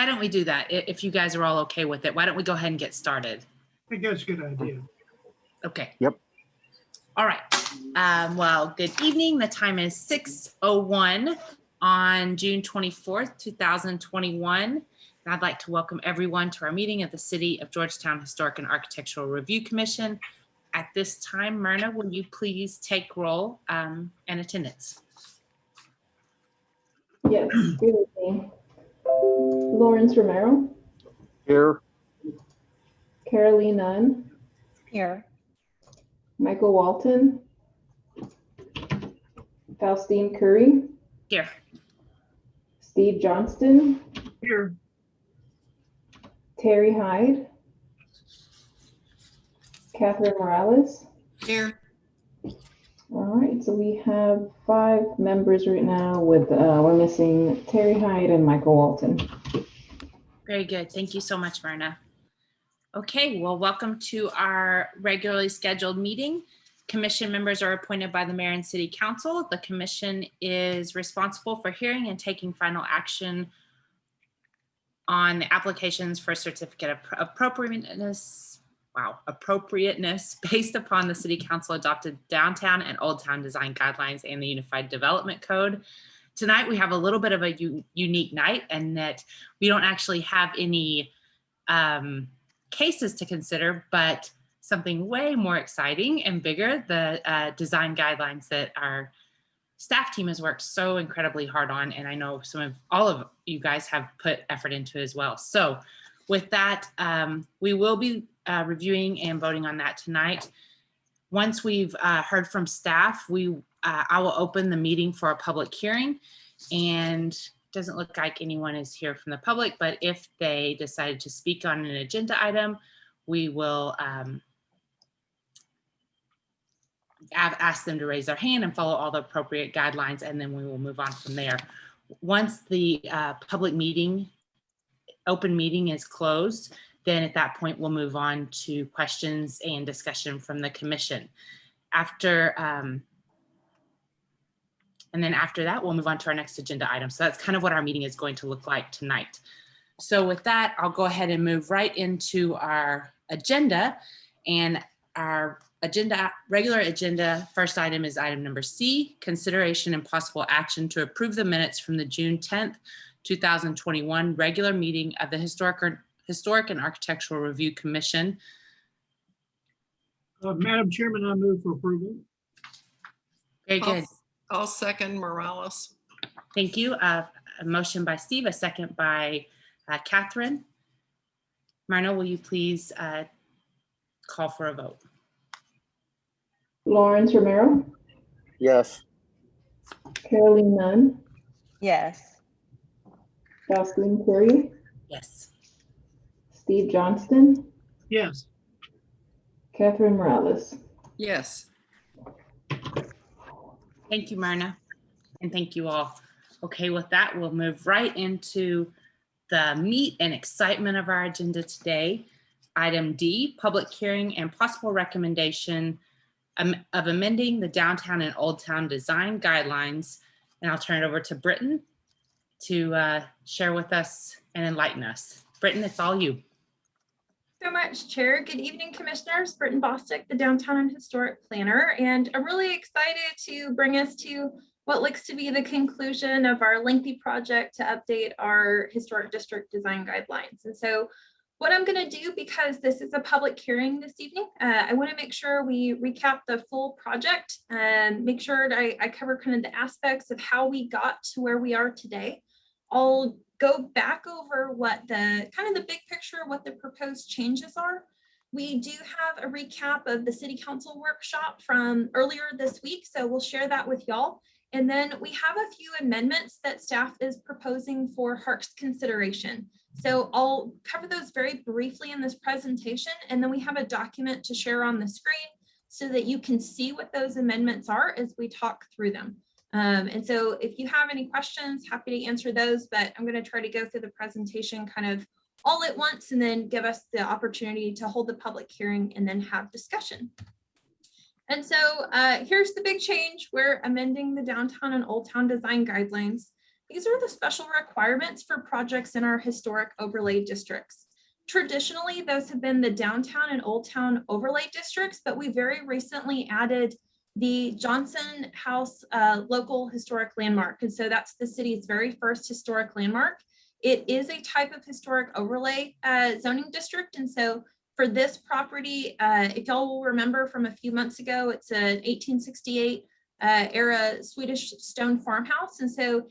why don't we do that? If you guys are all okay with it, why don't we go ahead and get started? I think that's a good idea. Okay. Yep. All right. Well, good evening. The time is 6:01 on June 24th, 2021. And I'd like to welcome everyone to our meeting of the City of Georgetown Historic and Architectural Review Commission. At this time, Myrna, will you please take roll and attendance? Yes, good evening. Lawrence Romero. Here. Caroline Nunn. Here. Michael Walton. Faustine Curry. Here. Steve Johnston. Here, Terry Hyde. Catherine Morales. Here. All right, so we have 5 members right now with, we're missing Terry Hyde and Michael Walton. Very good. Thank you so much, Myrna. Okay, well, welcome to our regularly scheduled meeting. Commission members are appointed by the mayor and city council. The commission is responsible for hearing and taking final action on the applications for certificate of appropriateness based upon the city council adopted downtown and old town design guidelines and the Unified Development Code. Tonight, we have a little bit of a unique night, and that we don't actually have any cases to consider, but something way more exciting and bigger, the design guidelines that our staff team has worked so incredibly hard on. And I know all of you guys have put effort into as well. So with that, we will be reviewing and voting on that tonight. Once we've heard from staff, I will open the meeting for a public hearing, and it doesn't look like anyone is here from the public, but if they decided to speak on an agenda item, we will ask them to raise their hand and follow all the appropriate guidelines, and then we will move on from there. Once the public meeting, open meeting is closed, then at that point we'll move on to questions and discussion from the commission. And then after that, we'll move on to our next agenda item. So that's kind of what our meeting is going to look like tonight. So with that, I'll go ahead and move right into our agenda. And our regular agenda, first item is item number C, consideration and possible action to approve the minutes from the June 10th, 2021 regular meeting of the Historic and Architectural Review Commission. Madam Chairman, I move for approval. Very good. I'll second Morales. Thank you. A motion by Steve, a second by Catherine. Myrna, will you please call for a vote? Lawrence Romero. Yes. Caroline Nunn. Yes. Faustine Curry. Yes. Steve Johnston. Yes, Catherine Morales. Yes. Thank you, Myrna, and thank you all. Okay, with that, we'll move right into the meat and excitement of our agenda today. Item D, public hearing and possible recommendation of amending the downtown and old town design guidelines. And I'll turn it over to Britton to share with us and enlighten us. Britton, it's all you. So much, Chair. Good evening, Commissioners. Britton Bostick, the Downtown and Historic Planner, and I'm really excited to bring us to what looks to be the conclusion of our lengthy project to update our historic district design guidelines. And so what I'm going to do, because this is a public hearing this evening, I want to make sure we recap the full project and make sure I cover kind of the aspects of how we got to where we are today. I'll go back over what the kind of the big picture, what the proposed changes are. We do have a recap of the City Council workshop from earlier this week, so we'll share that with y'all. And then we have a few amendments that staff is proposing for Harc's consideration. So I'll cover those very briefly in this presentation, and then we have a document to share on the screen so that you can see what those amendments are as we talk through them. And so if you have any questions, happy to answer those, but I'm going to try to go through the presentation kind of all at once and then give us the opportunity to hold the public hearing and then have discussion. And so here's the big change. We're amending the downtown and old town design guidelines. these are the special requirements for projects in our historic overlay districts. Traditionally, those have been the downtown and Old Town overlay districts, but we very recently added the Johnson House local historic landmark. And so that's the city's very first historic landmark. It is a type of historic overlay zoning district. And so for this property, if y'all will remember from a few months ago, it's an 1868 era Swedish stone farmhouse. And so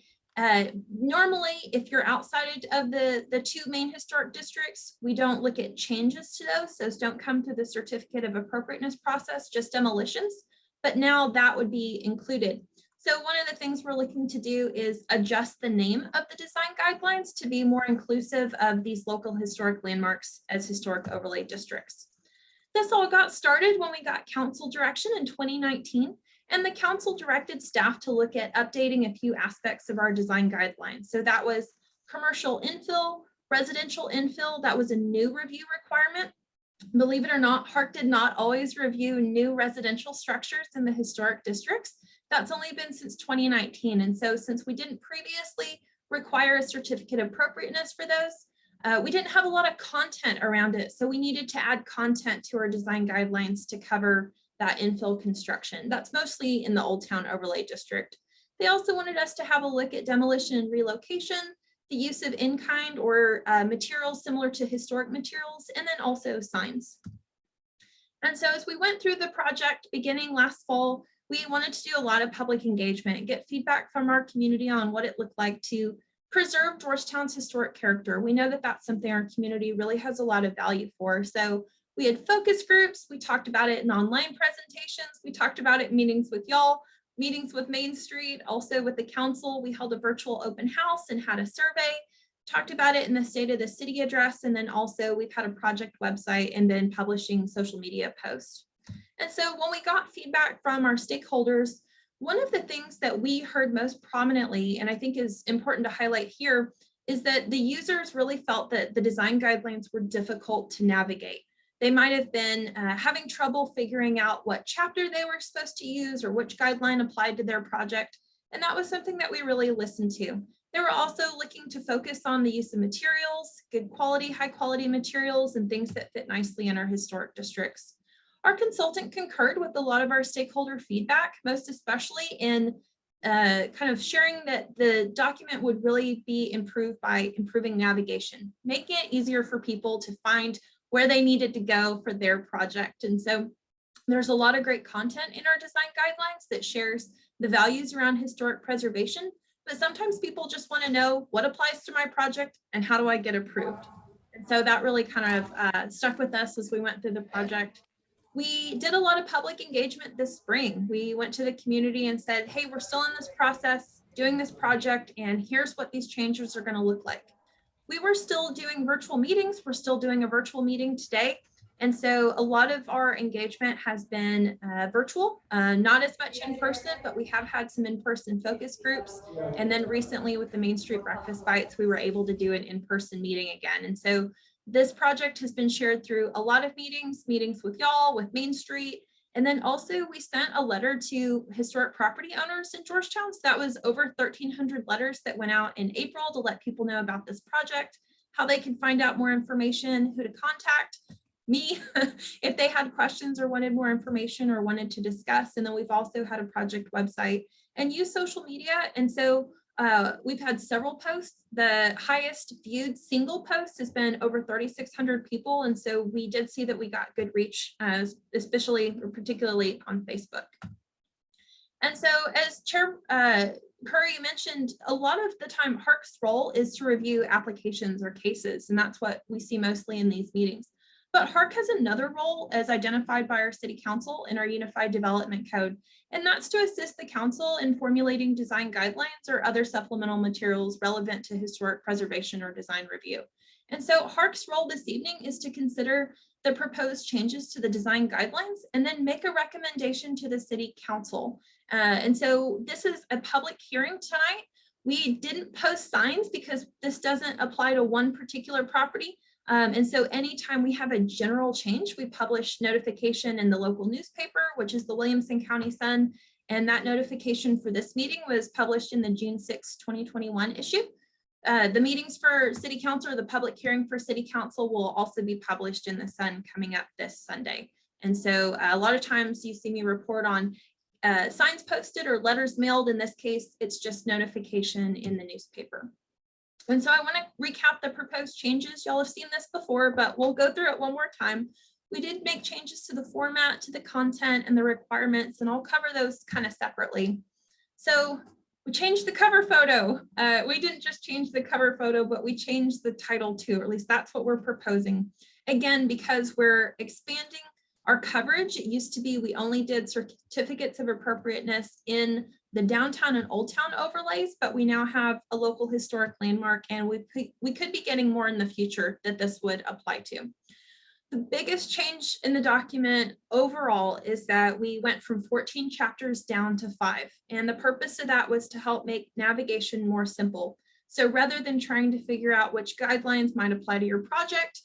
normally, if you're outside of the two main historic districts, we don't look at changes to those. Those don't come through the certificate of appropriateness process, just demolitions. But now that would be included. So one of the things we're looking to do is adjust the name of the design guidelines to be more inclusive of these local historic landmarks as historic overlay districts. This all got started when we got council direction in 2019, and the council directed staff to look at updating a few aspects of our design guidelines. So that was commercial infill, residential infill, that was a new review requirement. Believe it or not, Harc did not always review new residential structures in the historic districts. That's only been since 2019. And so since we didn't previously require a certificate of appropriateness for those, we didn't have a lot of content around it. So we needed to add content to our design guidelines to cover that infill construction. That's mostly in the Old Town Overlay District. They also wanted us to have a look at demolition and relocation, the use of in-kind or materials similar to historic materials, and then also signs. And so as we went through the project beginning last fall, we wanted to do a lot of public engagement, get feedback from our community on what it looked like to preserve Georgetown's historic character. We know that that's something our community really has a lot of value for. So we had focus groups, we talked about it in online presentations, we talked about it in meetings with y'all, meetings with Main Street, also with the council. We held a virtual open house and had a survey, talked about it in the State of the City address, and then also we've had a project website and been publishing social media posts. And so when we got feedback from our stakeholders, one of the things that we heard most prominently, and I think is important to highlight here, is that the users really felt that the design guidelines were difficult to navigate. They might have been having trouble figuring out what chapter they were supposed to use or which guideline applied to their project. And that was something that we really listened to. They were also looking to focus on the use of materials, good quality, high quality materials, and things that fit nicely in our historic districts. Our consultant concurred with a lot of our stakeholder feedback, most especially in kind of sharing that the document would really be improved by improving navigation, making it easier for people to find where they needed to go for their project. And so there's a lot of great content in our design guidelines that shares the values around historic preservation, but sometimes people just want to know what applies to my project and how do I get approved. And so that really kind of stuck with us as we went through the project. We did a lot of public engagement this spring. We went to the community and said, hey, we're still in this process, doing this project, and here's what these changes are going to look like. We were still doing virtual meetings. We're still doing a virtual meeting today. And so a lot of our engagement has been virtual, not as much in person, but we have had some in-person focus groups. And then recently with the Main Street Breakfast Bites, we were able to do an in-person meeting again. And so this project has been shared through a lot of meetings with y'all, with Main Street. And then also we sent a letter to historic property owners in Georgetown. So that was over 1,300 letters that went out in April to let people know about this project, how they can find out more information, who to contact, me if they had questions or wanted more information or wanted to discuss. And then we've also had a project website and use social media. And so we've had several posts. The highest viewed single post has been over 3,600 people. And so we did see that we got good reach, especially or particularly on Facebook. And so as Chair Curry mentioned, a lot of the time Harc's role is to review applications or cases, and that's what we see mostly in these meetings. But Harc has another role as identified by our City Council in our Unified Development Code, and that's to assist the council in formulating design guidelines or other supplemental materials relevant to historic preservation or design review. And so Harc's role this evening is to consider the proposed changes to the design guidelines and then make a recommendation to the City Council. And so this is a public hearing tonight. We didn't post signs because this doesn't apply to one particular property. And so anytime we have a general change, we publish notification in the local newspaper, which is the Williamson County Sun, And that notification for this meeting was published in the June 6, 2021 issue. The meetings for City Council, or the public hearing for City Council, will also be published in the Sun coming up this Sunday. And so a lot of times you see me report on signs posted or letters mailed. In this case, it's just notification in the newspaper. And so I want to recap the proposed changes. Y'all have seen this before, but we'll go through it one more time. We did make changes to the format, to the content, and the requirements, and I'll cover those kind of separately. So we changed the cover photo. We didn't just change the cover photo, but we changed the title too, or at least that's what we're proposing. Again, because we're expanding our coverage. It used to be we only did certificates of appropriateness in the downtown and old town overlays, but we now have a local historic landmark, and we could be getting more in the future that this would apply to. The biggest change in the document overall is that we went from 14 chapters down to 5. And the purpose of that was to help make navigation more simple. So rather than trying to figure out which guidelines might apply to your project,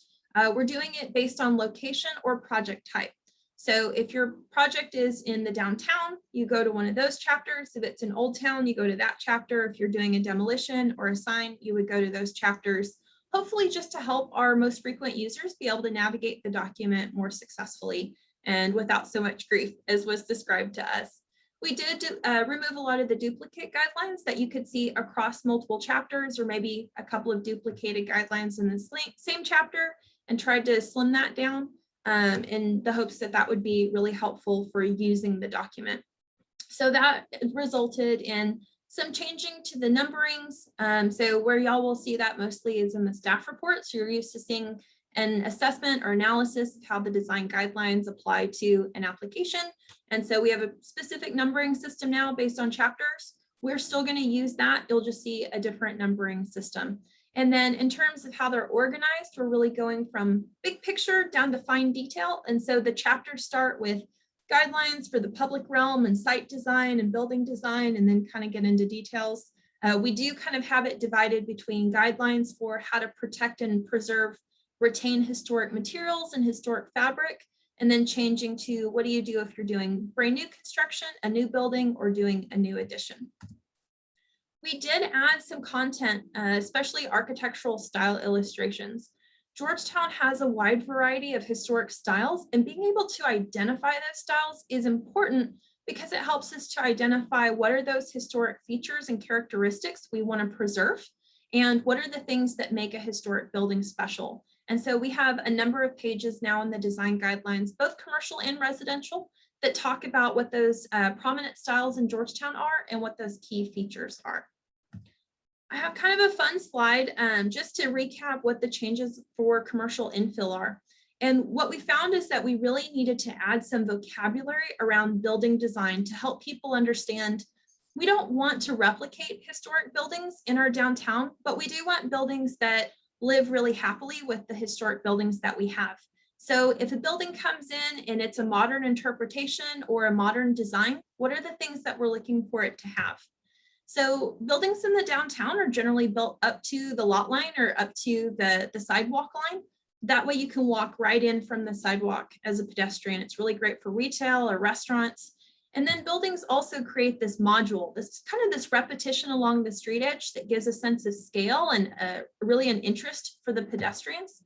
we're doing it based on location or project type. So if your project is in the downtown, you go to one of those chapters. If it's in Old Town, you go to that chapter. If you're doing a demolition or a sign, you would go to those chapters, hopefully just to help our most frequent users be able to navigate the document more successfully and without so much grief as was described to us. We did remove a lot of the duplicate guidelines that you could see across multiple chapters, or maybe a couple of duplicated guidelines in the same chapter, and tried to slim that down in the hopes that that would be really helpful for using the document. So that resulted in some changing to the numberings. So where y'all will see that mostly is in the staff reports. You're used to seeing an assessment or analysis of how the design guidelines apply to an application. And so we have a specific numbering system now based on chapters. We're still going to use that. You'll just see a different numbering system. And then in terms of how they're organized, we're really going from big picture down to fine detail. And so the chapters start with guidelines for the public realm and site design and building design, and then kind of get into details. We do kind of have it divided between guidelines for how to protect and preserve, retain historic materials and historic fabric, and then changing to what do you do if you're doing brand new construction, a new building, or doing a new addition. We did add some content, especially architectural style illustrations. Georgetown has a wide variety of historic styles, and being able to identify those styles is important because it helps us to identify what are those historic features and characteristics we want to preserve, and what are the things that make a historic building special. And so we have a number of pages now in the design guidelines, both commercial and residential, that talk about what those prominent styles in Georgetown are and what those key features are. I have kind of a fun slide just to recap what the changes for commercial infill are. And what we found is that we really needed to add some vocabulary around building design to help people understand we don't want to replicate historic buildings in our downtown, but we do want buildings that live really happily with the historic buildings that we have. So if a building comes in and it's a modern interpretation or a modern design, what are the things that we're looking for it to have? So buildings in the downtown are generally built up to the lot line or up to the sidewalk line. That way you can walk right in from the sidewalk as a pedestrian. It's really great for retail or restaurants. And then buildings also create this module, this kind of this repetition along the street edge that gives a sense of scale and really an interest for the pedestrians.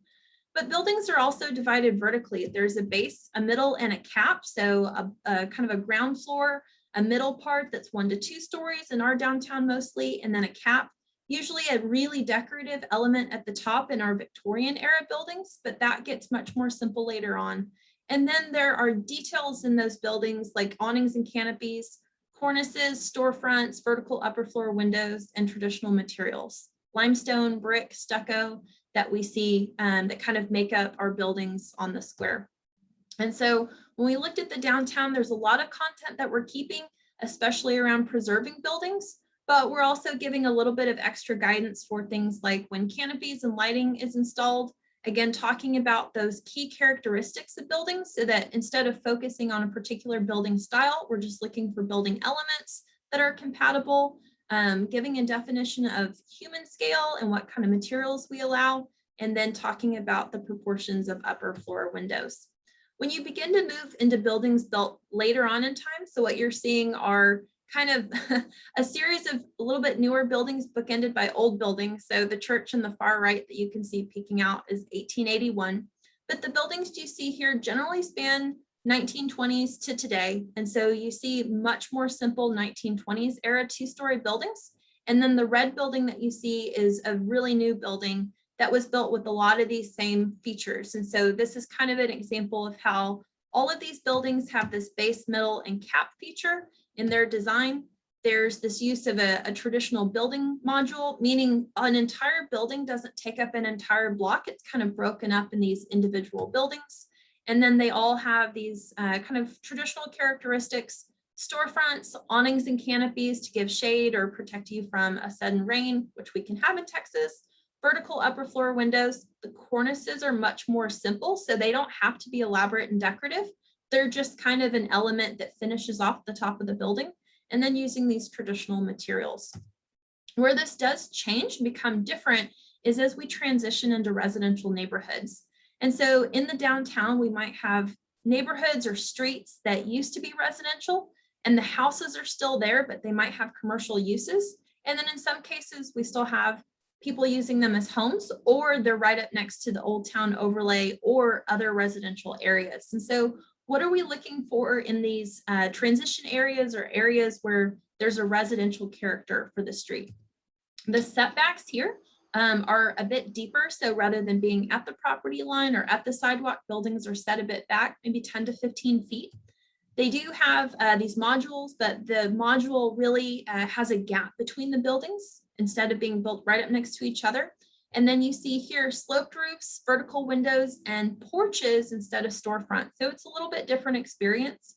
But buildings are also divided vertically. There's a base, a middle, and a cap. So a kind of a ground floor, a middle part that's 1 to 2 stories in our downtown mostly, and then a cap, usually a really decorative element at the top in our Victorian era buildings, but that gets much more simple later on. And then there are details in those buildings like awnings and canopies, cornices, storefronts, vertical upper floor windows, and traditional materials, limestone, brick, stucco that we see that kind of make up our buildings on the square. And so when we looked at the downtown, there's a lot of content that we're keeping, especially around preserving buildings, but we're also giving a little bit of extra guidance for things like when canopies and lighting is installed, again, talking about those key characteristics of buildings so that instead of focusing on a particular building style, we're just looking for building elements that are compatible, giving a definition of human scale and what kind of materials we allow, and then talking about the proportions of upper floor windows. When you begin to move into buildings built later on in time, so what you're seeing are kind of a series of a little bit newer buildings bookended by old buildings. So the church in the far right that you can see peeking out is 1881. But the buildings you see here generally span 1920s to today. And so you see much more simple 1920s era two-story buildings. And then the red building that you see is a really new building that was built with a lot of these same features. And so this is kind of an example of how all of these buildings have this base, middle, and cap feature in their design. There's this use of a traditional building module, meaning an entire building doesn't take up an entire block. It's kind of broken up in these individual buildings. And then they all have these kind of traditional characteristics: storefronts, awnings and canopies to give shade or protect you from a sudden rain, which we can have in Texas, vertical upper floor windows. The cornices are much more simple, so they don't have to be elaborate and decorative. They're just kind of an element that finishes off the top of the building, and then using these traditional materials. Where this does change and become different is as we transition into residential neighborhoods. And so in the downtown, we might have neighborhoods or streets that used to be residential, and the houses are still there, but they might have commercial uses. And then in some cases, we still have people using them as homes, or they're right up next to the Old Town overlay or other residential areas. And so what are we looking for in these transition areas or areas where there's a residential character for the street? The setbacks here are a bit deeper. So rather than being at the property line or at the sidewalk, buildings are set a bit back, maybe 10 to 15 feet. They do have these modules, but the module really has a gap between the buildings instead of being built right up next to each other. And then you see here sloped roofs, vertical windows, and porches instead of storefront. So it's a little bit different experience.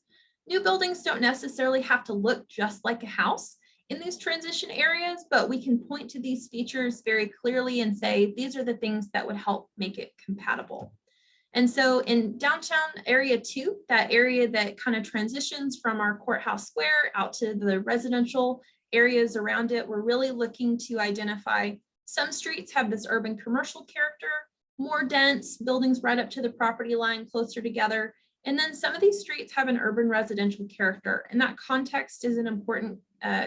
New buildings don't necessarily have to look just like a house in these transition areas, but we can point to these features very clearly and say, these are the things that would help make it compatible. And so in downtown area 2, that area that kind of transitions from our courthouse square out to the residential areas around it, we're really looking to identify some streets have this urban commercial character, more dense, buildings right up to the property line, closer together. And then some of these streets have an urban residential character. And that context is an important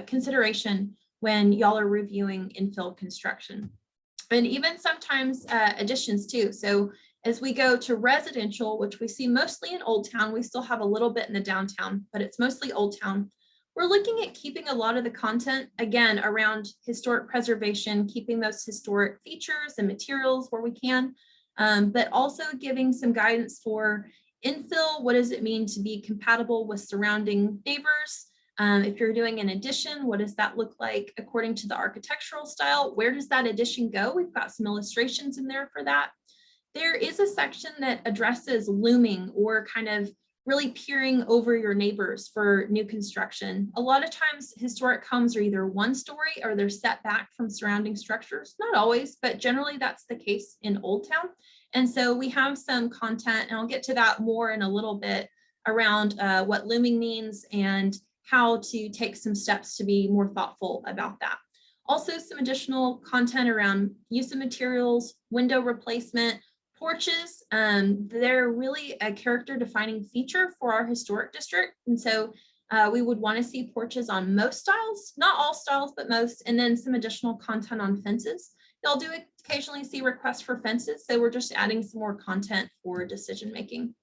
consideration when y'all are reviewing infill construction. And even sometimes additions too. So as we go to residential, which we see mostly in Old Town, we still have a little bit in the downtown, but it's mostly Old Town. We're looking at keeping a lot of the content, again, around historic preservation, keeping those historic features and materials where we can, but also giving some guidance for infill. What does it mean to be compatible with surrounding neighbors? If you're doing an addition, what does that look like according to the architectural style? Where does that addition go? We've got some illustrations in there for that. There is a section that addresses looming or kind of really peering over your neighbors for new construction. A lot of times historic homes are either one story or they're set back from surrounding structures. Not always, but generally that's the case in Old Town. And so we have some content, and I'll get to that more in a little bit, around what looming means and how to take some steps to be more thoughtful about that. Also some additional content around use of materials, window replacement, porches. They're really a character defining feature for our historic district. And so we would want to see porches on most styles, not all styles, but most, and then some additional content on fences. You'll do occasionally see requests for fences. So we're just adding some more content for decision making.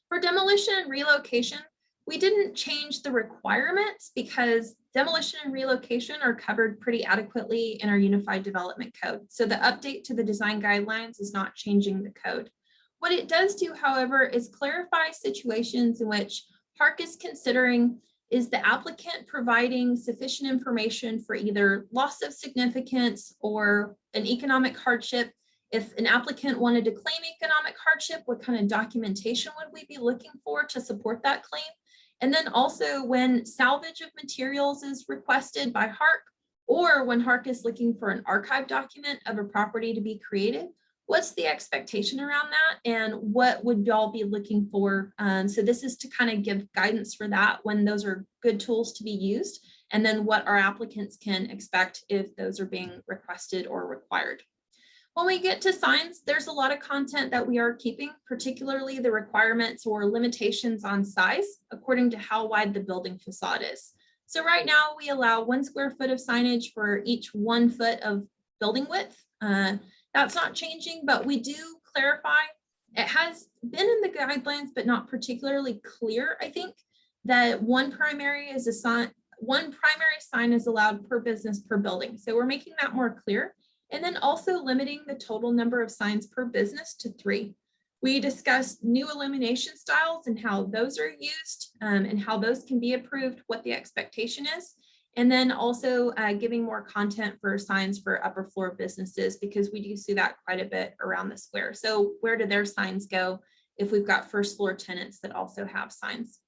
For demolition and relocation, we didn't change the requirements because demolition and relocation are covered pretty adequately in our Unified Development Code. So the update to the design guidelines is not changing the code. What it does do, however, is clarify situations in which Harc is considering, is the applicant providing sufficient information for either loss of significance or an economic hardship? If an applicant wanted to claim economic hardship, what kind of documentation would we be looking for to support that claim? And then also when salvage of materials is requested by Harc, or when Harc is looking for an archive document of a property to be created, what's the expectation around that? And what would y'all be looking for? So this is to kind of give guidance for that when those are good tools to be used, and then what our applicants can expect if those are being requested or required. When we get to signs, there's a lot of content that we are keeping, particularly the requirements or limitations on size according to how wide the building facade is. So right now we allow 1 square foot of signage for each 1 foot of building width. That's not changing, but we do clarify. It has been in the guidelines, but not particularly clear, I think, that one primary sign is allowed per business per building. So we're making that more clear. And then also limiting the total number of signs per business to 3. We discussed new illumination styles and how those are used and how those can be approved, what the expectation is. And then also giving more content for signs for upper floor businesses, because we do see that quite a bit around the square. So where do their signs go if we've got first floor tenants that also have signs?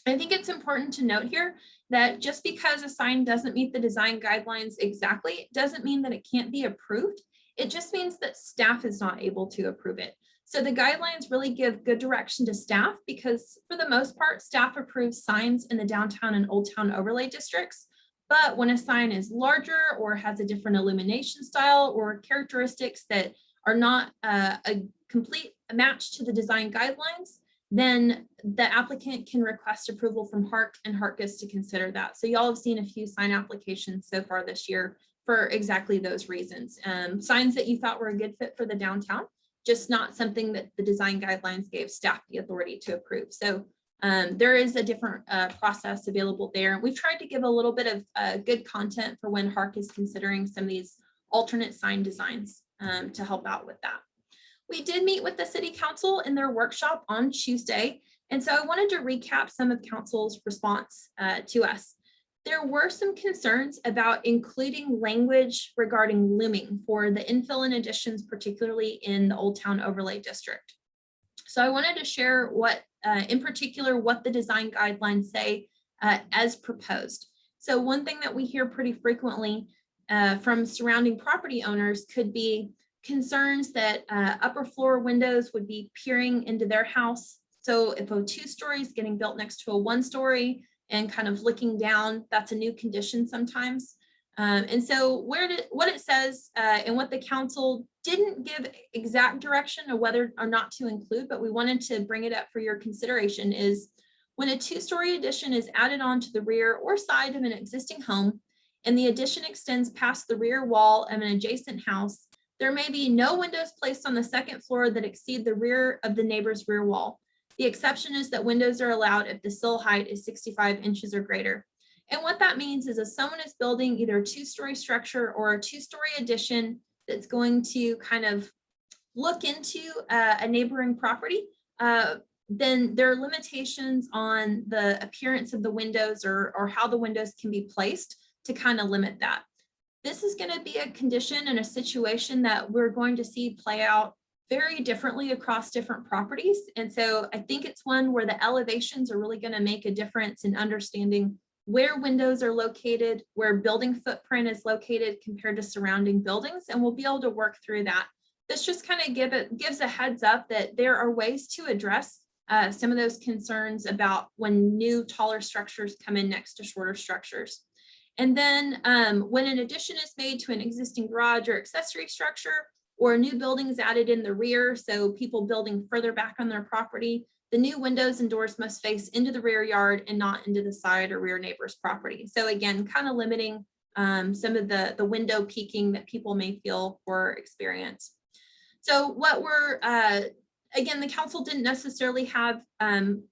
I think it's important to note here that just because a sign doesn't meet the design guidelines exactly, it doesn't mean that it can't be approved. It just means that staff is not able to approve it. So the guidelines really give good direction to staff, because for the most part, staff approves signs in the downtown and Old Town overlay districts. But when a sign is larger or has a different illumination style or characteristics that are not a complete match to the design guidelines, then the applicant can request approval from Harc, and Harc gets to consider that. So y'all have seen a few sign applications so far this year for exactly those reasons. Signs that you thought were a good fit for the downtown, just not something that the design guidelines gave staff the authority to approve. So there is a different process available there. We've tried to give a little bit of good content for when Harc is considering some of these alternate sign designs to help out with that. We did meet with the city council in their workshop on Tuesday. And so I wanted to recap some of council's response to us. There were some concerns about including language regarding looming for the infill and additions, particularly in the Old Town Overlay District. So I wanted to share what, in particular, what the design guidelines say as proposed. So one thing that we hear pretty frequently from surrounding property owners could be concerns that upper floor windows would be peering into their house. So if a 2-story is getting built next to a 1-story and kind of looking down, that's a new condition sometimes. And so what it says and what the council didn't give exact direction of whether or not to include, but we wanted to bring it up for your consideration, is when a 2-story addition is added on to the rear or side of an existing home and the addition extends past the rear wall of an adjacent house, there may be no windows placed on the 2nd floor that exceed the rear of the neighbor's rear wall. The exception is that windows are allowed if the sill height is 65 inches or greater. And what that means is if someone is building either a 2-story structure or a 2-story addition that's going to kind of look into a neighboring property, then there are limitations on the appearance of the windows or how the windows can be placed to kind of limit that. This is going to be a condition and a situation that we're going to see play out very differently across different properties. And so I think it's one where the elevations are really going to make a difference in understanding where windows are located, where building footprint is located compared to surrounding buildings, and we'll be able to work through that. This just kind of gives a heads up that there are ways to address some of those concerns about when new taller structures come in next to shorter structures. And then when an addition is made to an existing garage or accessory structure, or a new building is added in the rear, so people building further back on their property, the new windows and doors must face into the rear yard and not into the side or rear neighbor's property. So again, kind of limiting some of the window peeking that people may feel or experience. So what we're, again, the council didn't necessarily have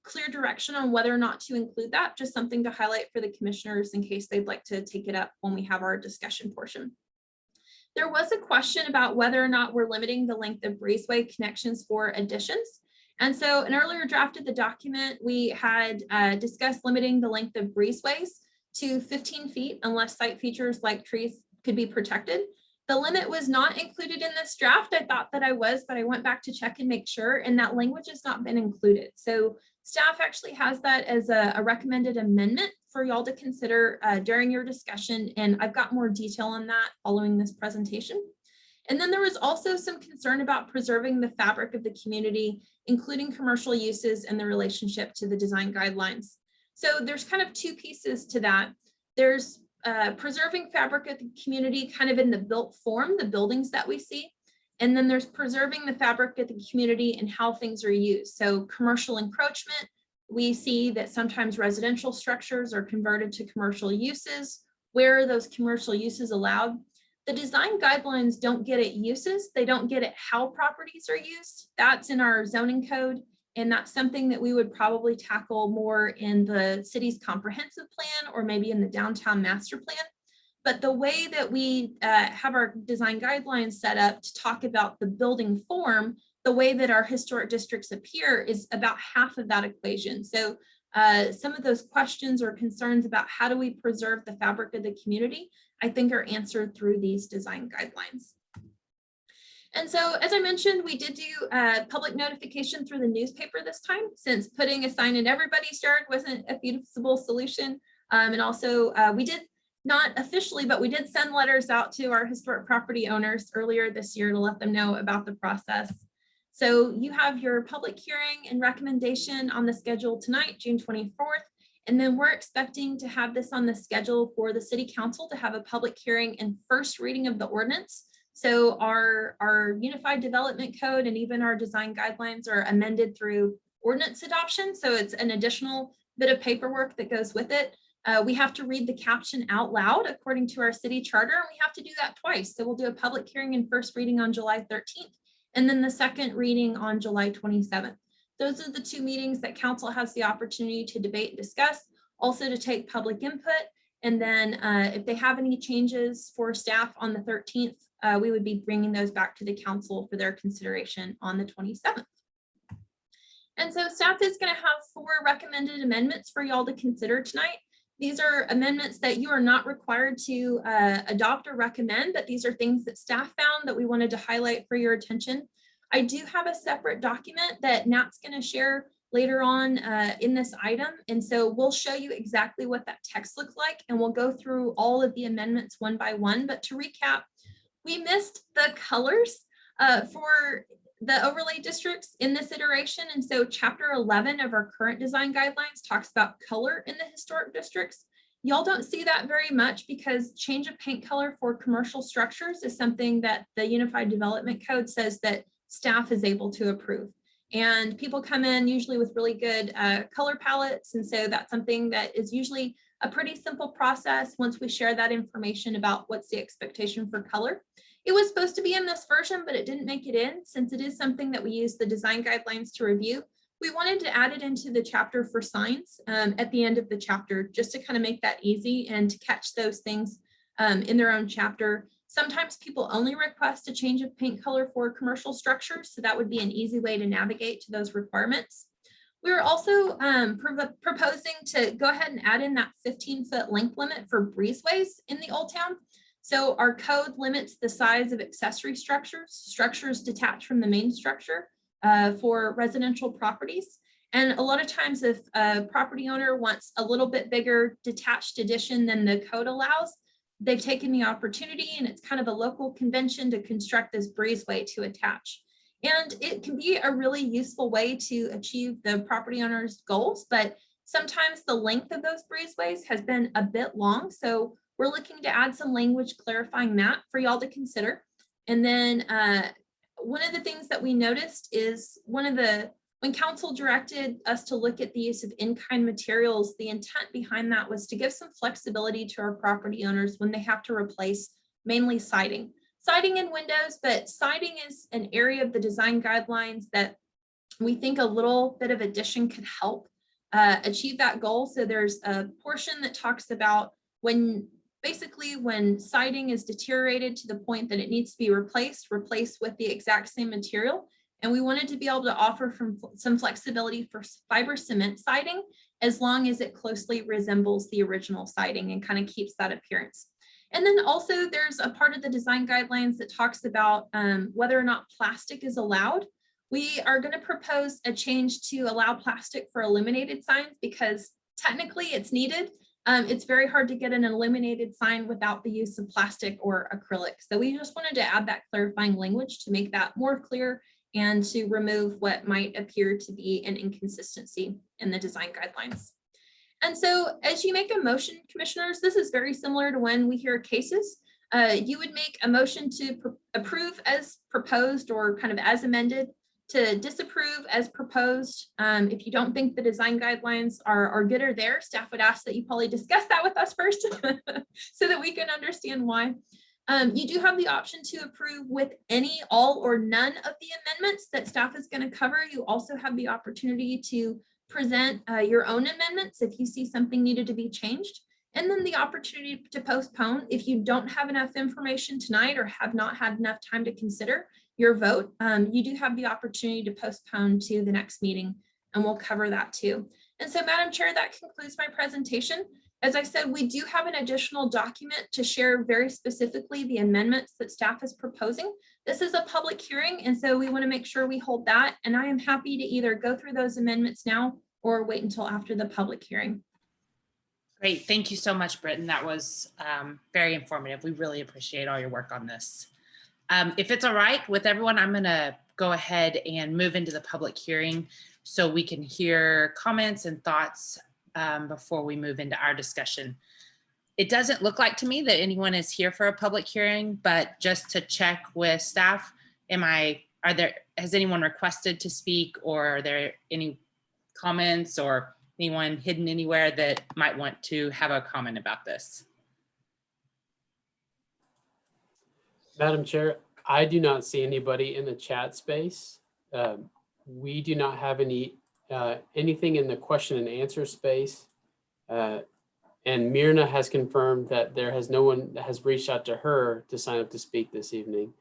clear direction on whether or not to include that, just something to highlight for the commissioners in case they'd like to take it up when we have our discussion portion. There was a question about whether or not we're limiting the length of breezeway connections for additions. And so an earlier draft of the document, we had discussed limiting the length of breezeways to 15 feet unless site features like trees could be protected. The limit was not included in this draft. I thought that I was, but I went back to check and make sure, and that language has not been included. So staff actually has that as a recommended amendment for y'all to consider during your discussion. And I've got more detail on that following this presentation. And then there was also some concern about preserving the fabric of the community, including commercial uses and the relationship to the design guidelines. So there's kind of 2 pieces to that. There's preserving fabric of the community kind of in the built form, the buildings that we see. And then there's preserving the fabric of the community and how things are used. So commercial encroachment, we see that sometimes residential structures are converted to commercial uses. Where are those commercial uses allowed? The design guidelines don't get at uses. They don't get at how properties are used. That's in our zoning code. And that's something that we would probably tackle more in the city's comprehensive plan or maybe in the downtown master plan. But the way that we have our design guidelines set up to talk about the building form, the way that our historic districts appear is about half of that equation. So some of those questions or concerns about how do we preserve the fabric of the community, I think are answered through these design guidelines. And so, as I mentioned, we did do public notification through the newspaper this time, since putting a sign in everybody's yard wasn't a feasible solution. And also, we did not officially, but we did send letters out to our historic property owners earlier this year to let them know about the process. So you have your public hearing and recommendation on the schedule tonight, June 24th. And then we're expecting to have this on the schedule for the city council to have a public hearing and first reading of the ordinance. So our unified development code and even our design guidelines are amended through ordinance adoption. So it's an additional bit of paperwork that goes with it. We have to read the caption out loud according to our city charter, and we have to do that twice. So we'll do a public hearing and first reading on July 13th, and then the second reading on July 27th. Those are the two meetings that council has the opportunity to debate and discuss, also to take public input. And then if they have any changes for staff on the 13th, we would be bringing those back to the council for their consideration on the 27th. And so staff is going to have 4 recommended amendments for y'all to consider tonight. These are amendments that you are not required to adopt or recommend, but these are things that staff found that we wanted to highlight for your attention. I do have a separate document that Nat's going to share later on in this item. And so we'll show you exactly what that text looks like, and we'll go through all of the amendments one by one. But to recap, we missed the colors for the overlay districts in this iteration. And so chapter 11 of our current design guidelines talks about color in the historic districts. Y'all don't see that very much because change of paint color for commercial structures is something that the Unified Development Code says that staff is able to approve. And people come in usually with really good color palettes. And so that's something that is usually a pretty simple process once we share that information about what's the expectation for color. It was supposed to be in this version, but it didn't make it in since it is something that we use the design guidelines to review. We wanted to add it into the chapter for signs at the end of the chapter, just to kind of make that easy and to catch those things in their own chapter. Sometimes people only request a change of paint color for commercial structures, so that would be an easy way to navigate to those requirements. We were also proposing to go ahead and add in that 15-foot length limit for breezeways in the Old Town. So our code limits the size of accessory structures detached from the main structure for residential properties. And a lot of times if a property owner wants a little bit bigger detached addition than the code allows, they've taken the opportunity, and it's kind of a local convention, to construct this breezeway to attach. And it can be a really useful way to achieve the property owner's goals, but sometimes the length of those breezeways has been a bit long. So we're looking to add some language clarifying that for y'all to consider. And then one of the things that we noticed is when council directed us to look at the use of in-kind materials, the intent behind that was to give some flexibility to our property owners when they have to replace mainly siding and windows, but siding is an area of the design guidelines that we think a little bit of addition could help achieve that goal. So there's a portion that talks about when siding is deteriorated to the point that it needs to be replaced with the exact same material. And we wanted to be able to offer some flexibility for fiber cement siding, as long as it closely resembles the original siding and kind of keeps that appearance. And then also there's a part of the design guidelines that talks about whether or not plastic is allowed. We are going to propose a change to allow plastic for illuminated signs because technically it's needed. It's very hard to get an illuminated sign without the use of plastic or acrylic. So we just wanted to add that clarifying language to make that more clear and to remove what might appear to be an inconsistency in the design guidelines. And so as you make a motion, commissioners, this is very similar to when we hear cases. you would make a motion to approve as proposed or kind of as amended, to disapprove as proposed. If you don't think the design guidelines are good or there, staff would ask that you probably discuss that with us first so that we can understand why. You do have the option to approve with any, all, or none of the amendments that staff is going to cover. You also have the opportunity to present your own amendments if you see something needed to be changed. And then the opportunity to postpone if you don't have enough information tonight or have not had enough time to consider your vote. You do have the opportunity to postpone to the next meeting, and we'll cover that too. And so, Madam Chair, that concludes my presentation. As I said, we do have an additional document to share very specifically the amendments that staff is proposing. This is a public hearing, and so we want to make sure we hold that. And I am happy to either go through those amendments now or wait until after the public hearing. Great. Thank you so much, Britton. That was very informative. We really appreciate all your work on this. If it's all right with everyone, I'm going to go ahead and move into the public hearing so we can hear comments and thoughts before we move into our discussion. It doesn't look like to me that anyone is here for a public hearing, but just to check with staff, has anyone requested to speak, or are there any comments or anyone hidden anywhere that might want to have a comment about this? Madam Chair, I do not see anybody in the chat space. We do not have anything in the question and answer space. And Myrna has confirmed that no one that has reached out to her to sign up to speak this evening.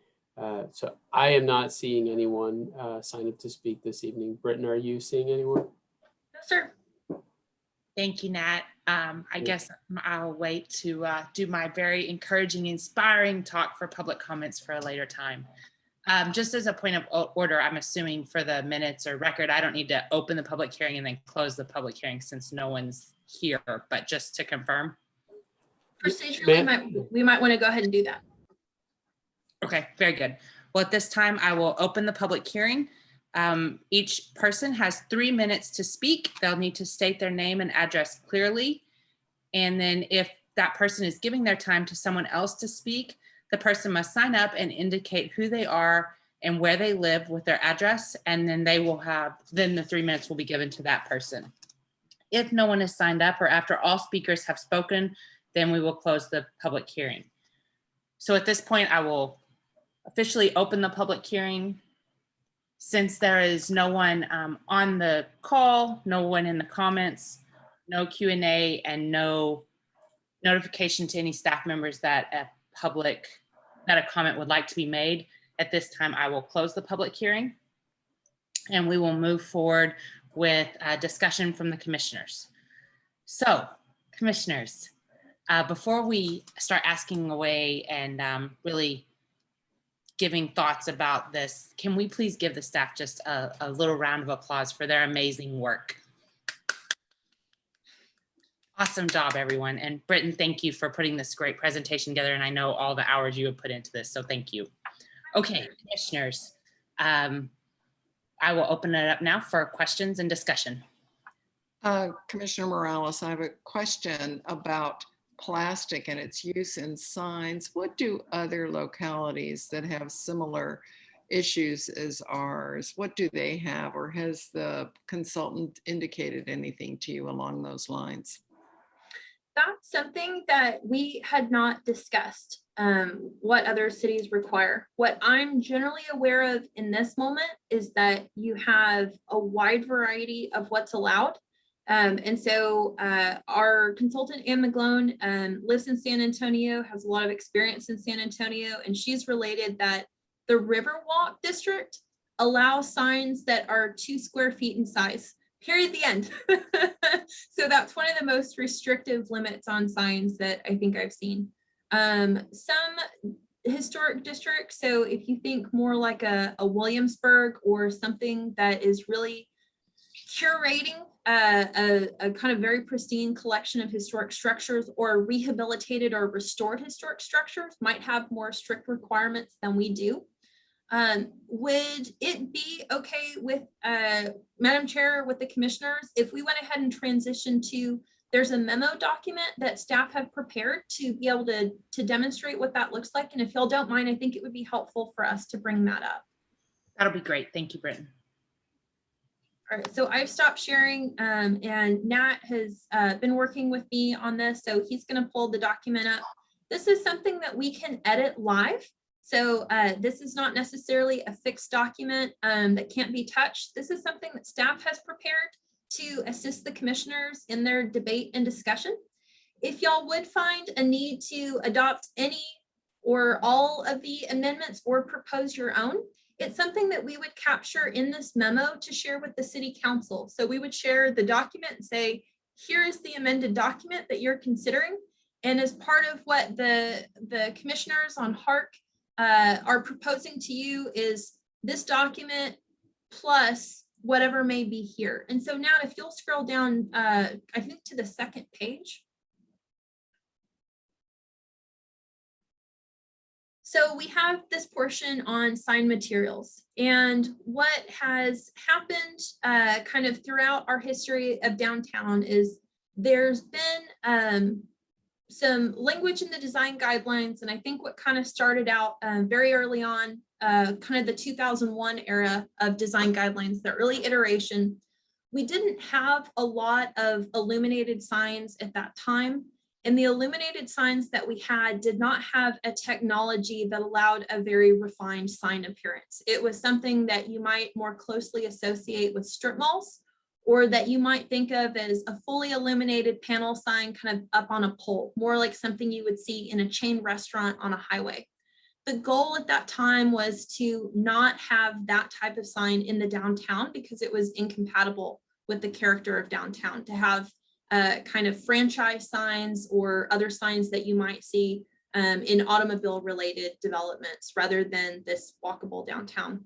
So I am not seeing anyone sign up to speak this evening. Britton, are you seeing anyone? No, sir. Thank you, Nat. I guess I'll wait to do my very encouraging, inspiring talk for public comments for a later time. Just as a point of order, I'm assuming for the minutes or record, I don't need to open the public hearing and then close the public hearing since no one's here, but just to confirm. Procedurally, we might want to go ahead and do that. Okay, very good. Well, at this time, I will open the public hearing. Each person has 3 minutes to speak. They'll need to state their name and address clearly. And then if that person is giving their time to someone else to speak, the person must sign up and indicate who they are and where they live with their address. And then then the 3 minutes will be given to that person. If no one is signed up or after all speakers have spoken, then we will close the public hearing. So at this point, I will officially open the public hearing. Since there is no one on the call, no one in the comments, no Q&A, and no notification to any staff members that a comment would like to be made, at this time I will close the public hearing, and we will move forward with a discussion from the commissioners. So, commissioners, before we start asking away and really giving thoughts about this, can we please give the staff just a little round of applause for their amazing work? Awesome job, everyone. And Britton, thank you for putting this great presentation together. And I know all the hours you have put into this, so thank you. Okay, commissioners, I will open it up now for questions and discussion. Commissioner Morales, I have a question about plastic and its use in signs. What do other localities that have similar issues as ours, what do they have, or has the consultant indicated anything to you along those lines? That's something that we had not discussed, what other cities require. What I'm generally aware of in this moment is that you have a wide variety of what's allowed. And so our consultant, Ann McGlone, lives in San Antonio, has a lot of experience in San Antonio, and she's related that the Riverwalk district allows signs that are 2 square feet in size. Period, the end. So that's one of the most restrictive limits on signs that I think I've seen. Some historic districts, so if you think more like a Williamsburg or something that is really curating a kind of very pristine collection of historic structures, or rehabilitated or restored historic structures, might have more strict requirements than we do. Would it be okay with Madam Chair, with the commissioners, if we went ahead and transitioned to There's a memo document that staff have prepared to be able to demonstrate what that looks like. And if y'all don't mind, I think it would be helpful for us to bring that up. That'll be great. Thank you, Britton. All right, so I've stopped sharing and Nat has been working with me on this. So he's going to pull the document up. This is something that we can edit live. So this is not necessarily a fixed document that can't be touched. This is something that staff has prepared to assist the commissioners in their debate and discussion. If y'all would find a need to adopt any or all of the amendments or propose your own, it's something that we would capture in this memo to share with the city council. So we would share the document and say, here is the amended document that you're considering. And as part of what the commissioners on Harc are proposing to you is this document plus whatever may be here. And so now if you'll scroll down, I think to the second page. So we have this portion on sign materials, and what has happened kind of throughout our history of downtown is there's been some language in the design guidelines. And I think what kind of started out very early on, kind of the 2001 era of design guidelines, the early iteration, we didn't have a lot of illuminated signs at that time. And the illuminated signs that we had did not have a technology that allowed a very refined sign appearance. It was something that you might more closely associate with strip malls, or that you might think of as a fully illuminated panel sign kind of up on a pole, more like something you would see in a chain restaurant on a highway. The goal at that time was to not have that type of sign in the downtown because it was incompatible with the character of downtown, to have kind of franchise signs or other signs that you might see in automobile related developments rather than this walkable downtown.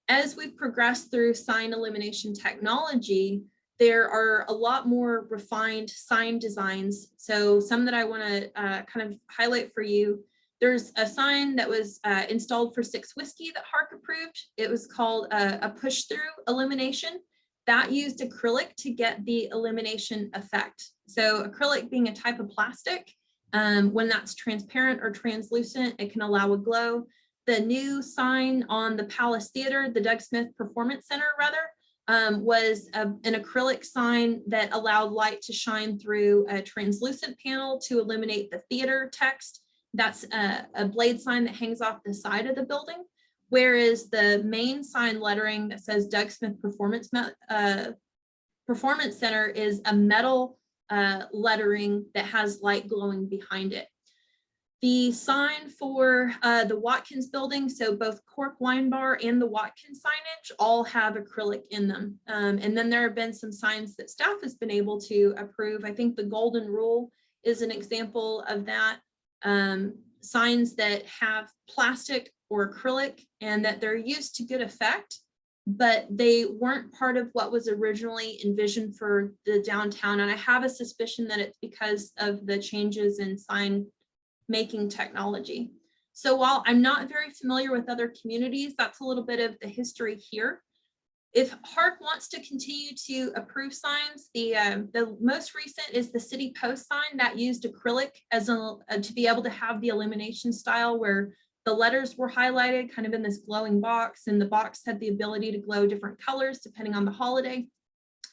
As we progress through sign illumination technology, there are a lot more refined sign designs. So some that I want to kind of highlight for you. There's a sign that was installed for 6 Whiskey that Harc approved. It was called a push-through illumination. That used acrylic to get the illumination effect. So acrylic being a type of plastic, when that's transparent or translucent, it can allow a glow. The new sign on the Palace Theater, the Doug Smith Performance Center rather, was an acrylic sign that allowed light to shine through a translucent panel to illuminate the theater text. That's a blade sign that hangs off the side of the building. Whereas the main sign lettering that says Doug Smith Performance Center is a metal lettering that has light glowing behind it. The sign for the Watkins building, so both Cork Wine Bar and the Watkins signage all have acrylic in them. And then there have been some signs that staff has been able to approve. I think the Golden Rule is an example of that. Signs that have plastic or acrylic and that they're used to good effect, but they weren't part of what was originally envisioned for the downtown. And I have a suspicion that it's because of the changes in sign making technology. So while I'm not very familiar with other communities, that's a little bit of the history here. If Harc wants to continue to approve signs, the most recent is the City Post sign that used acrylic as to be able to have the illumination style where the letters were highlighted kind of in this glowing box, and the box had the ability to glow different colors depending on the holiday.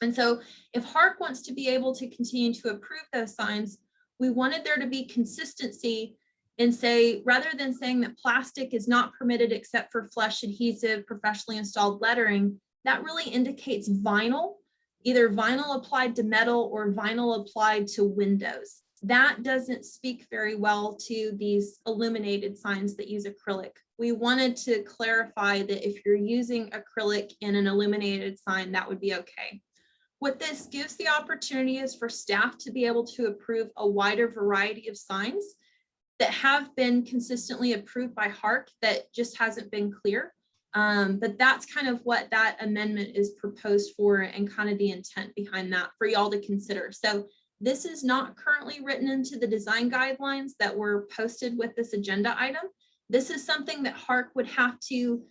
And so if Harc wants to be able to continue to approve those signs, we wanted there to be consistency and say, rather than saying that plastic is not permitted except for flesh adhesive, professionally installed lettering, that really indicates vinyl, either vinyl applied to metal or vinyl applied to windows. That doesn't speak very well to these illuminated signs that use acrylic. We wanted to clarify that if you're using acrylic in an illuminated sign, that would be okay. What this gives the opportunity is for staff to be able to approve a wider variety of signs that have been consistently approved by Harc that just hasn't been clear. But that's kind of what that amendment is proposed for and kind of the intent behind that for y'all to consider. So this is not currently written into the design guidelines that were posted with this agenda item. This is something that Harc would have to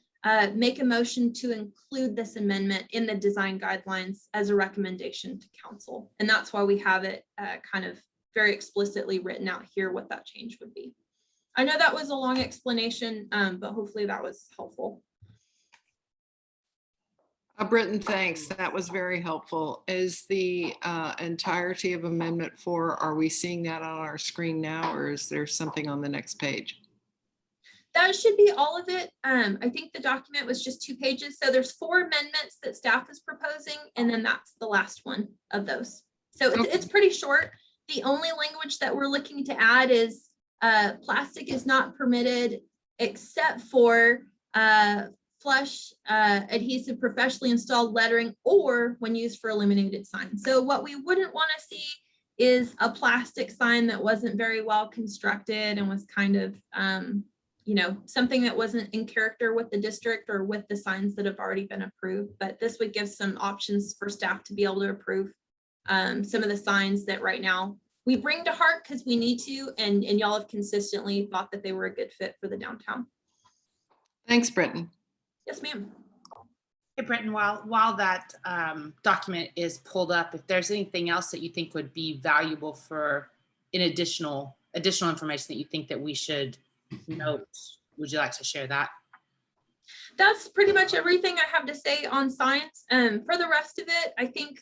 make a motion to include this amendment in the design guidelines as a recommendation to council. And that's why we have it kind of very explicitly written out here what that change would be. I know that was a long explanation, but hopefully that was helpful. Britton, thanks. That was very helpful. Is the entirety of Amendment 4, are we seeing that on our screen now, or is there something on the next page? That should be all of it. I think the document was just 2 pages. So there's 4 amendments that staff is proposing, and then that's the last one of those. So it's pretty short. The only language that we're looking to add is plastic is not permitted except for flush adhesive professionally installed lettering or when used for illuminated signs. So what we wouldn't want to see is a plastic sign that wasn't very well constructed and was kind of you know, something that wasn't in character with the district or with the signs that have already been approved. But this would give some options for staff to be able to approve some of the signs that right now we bring to Harc because we need to, and y'all have consistently thought that they were a good fit for the downtown. Thanks, Britton. Yes, ma'am. Hey, Brenton, while that document is pulled up, if there's anything else that you think would be valuable for additional information that you think that we should note, would you like to share that? That's pretty much everything I have to say on signs. For the rest of it, I think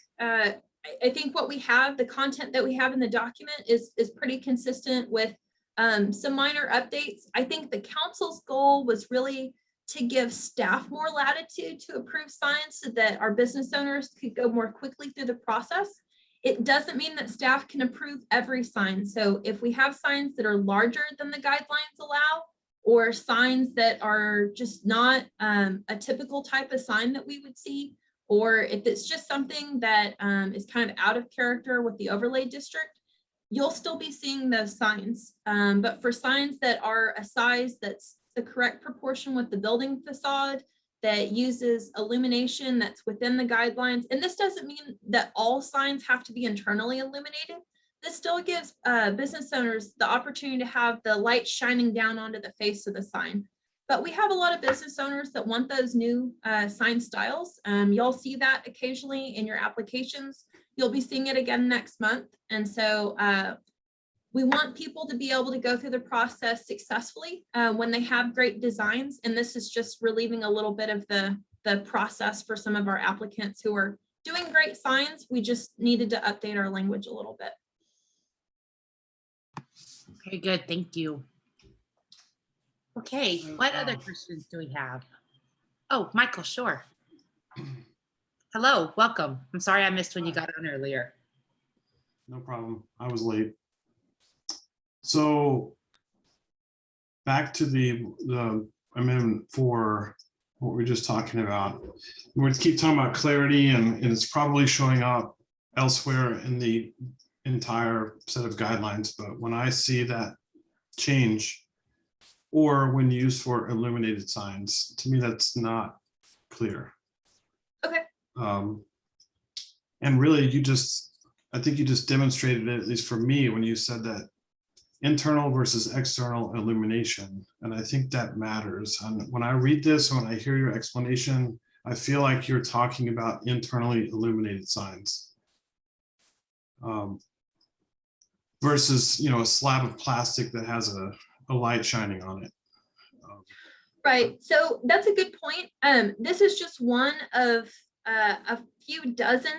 what we have, the content that we have in the document is pretty consistent with some minor updates. I think the council's goal was really to give staff more latitude to approve signs so that our business owners could go more quickly through the process. It doesn't mean that staff can approve every sign. So if we have signs that are larger than the guidelines allow, or signs that are just not a typical type of sign that we would see, or if it's just something that is kind of out of character with the overlay district, you'll still be seeing those signs. But for signs that are a size that's the correct proportion with the building facade, that uses illumination that's within the guidelines, and this doesn't mean that all signs have to be internally illuminated. This still gives business owners the opportunity to have the light shining down onto the face of the sign. But we have a lot of business owners that want those new sign styles. You'll see that occasionally in your applications. You'll be seeing it again next month. And so we want people to be able to go through the process successfully when they have great designs. And this is just relieving a little bit of the process for some of our applicants who are doing great signs. We just needed to update our language a little bit. Okay, good. Thank you. Okay, what other questions do we have? Oh, Michael, sure. Hello, welcome. I'm sorry I missed when you got on earlier. No problem. I was late. So back to the amendment for what we're just talking about. We're going to keep talking about clarity, and it's probably showing up elsewhere in the entire set of guidelines. But when I see that change, or when used for illuminated signs, to me, that's not clear. Okay. And really, I think you just demonstrated it, at least for me, when you said that internal versus external illumination. And I think that matters. And when I read this, when I hear your explanation, I feel like you're talking about internally illuminated signs versus, a slab of plastic that has a light shining on it. Right. So that's a good point. This is just one of a few dozen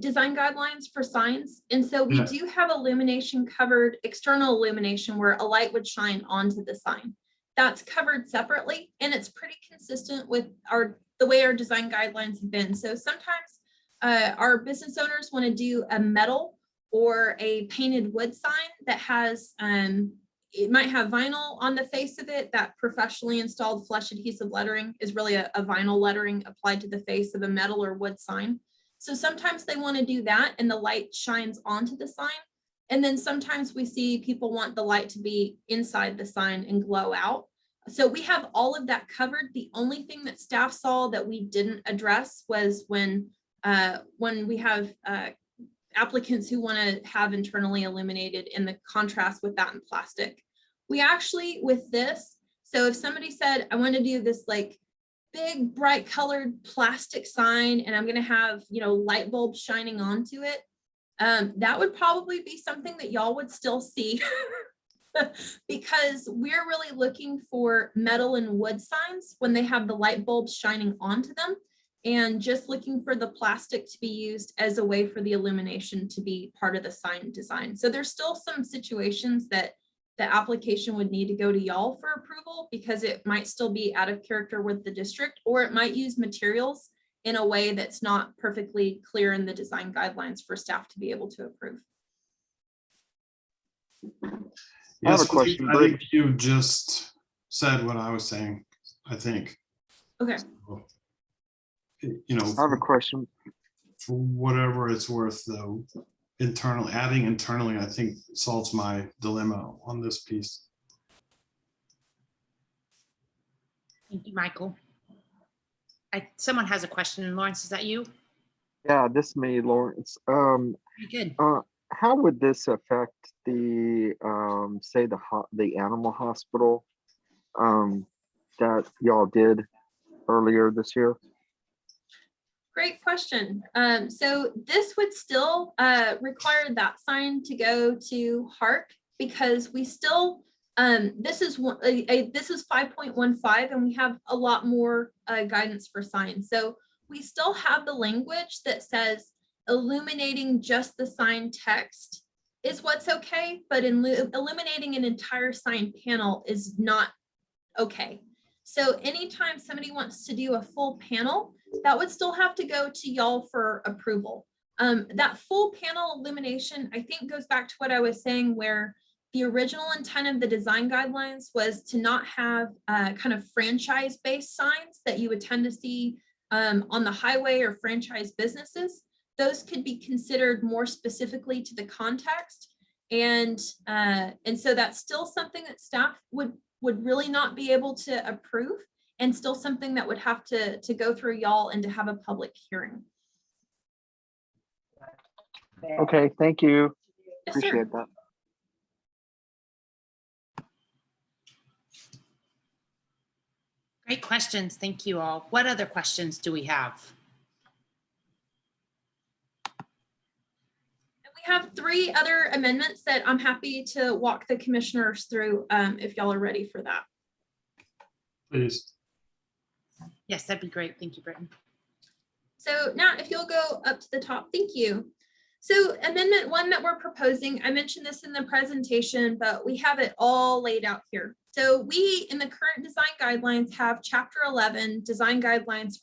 design guidelines for signs. And so we do have illumination covered, external illumination where a light would shine onto the sign. That's covered separately, and it's pretty consistent with the way our design guidelines have been. So sometimes our business owners want to do a metal or a painted wood sign that has it might have vinyl on the face of it. That professionally installed flush adhesive lettering is really a vinyl lettering applied to the face of a metal or wood sign. So sometimes they want to do that and the light shines onto the sign. And then sometimes we see people want the light to be inside the sign and glow out. So we have all of that covered. The only thing that staff saw that we didn't address was when we have applicants who want to have internally illuminated in the contrast with that in plastic. We actually, with this, so if somebody said, I want to do this like big bright colored plastic sign and I'm going to have, you know, light bulbs shining onto it, that would probably be something that y'all would still see because we're really looking for metal and wood signs when they have the light bulbs shining onto them, and just looking for the plastic to be used as a way for the illumination to be part of the sign design. So there's still some situations that the application would need to go to y'all for approval because it might still be out of character with the district, or it might use materials in a way that's not perfectly clear in the design guidelines for staff to be able to approve. I have a Yes, question, I think you just said what I was saying, I think. Okay. You know, I have a question. for whatever it's worth, though, adding internally, I think solves my dilemma on this piece. Thank you, Michael. Someone has a question. Lawrence, is that you? Yeah, this is me, Lawrence. Very good. How would this affect the say the animal hospital that y'all did earlier this year? Great question. So this would still require that sign to go to Harc because we still, this is 5.15 and we have a lot more guidance for signs. So we still have the language that says illuminating just the sign text is what's okay, but illuminating an entire sign panel is not okay. So anytime somebody wants to do a full panel, that would still have to go to y'all for approval. That full panel illumination, I think, goes back to what I was saying, where the original intent of the design guidelines was to not have kind of franchise-based signs that you would tend to see on the highway or franchise businesses. Those could be considered more specifically to the context. And so that's still something that staff would really not be able to approve, and still something that would have to go through y'all and to have a public hearing. Okay, thank you. Yes, sir. Appreciate that. Great questions. Thank you all. What other questions do we have? We have 3 other amendments that I'm happy to walk the commissioners through if y'all are ready for that. Please. Yes, that'd be great. Thank you, Britton. So now if you'll go up to the top, thank you. So amendment 1 that we're proposing, I mentioned this in the presentation, but we have it all laid out here. So we, in the current design guidelines, have chapter 11, design guidelines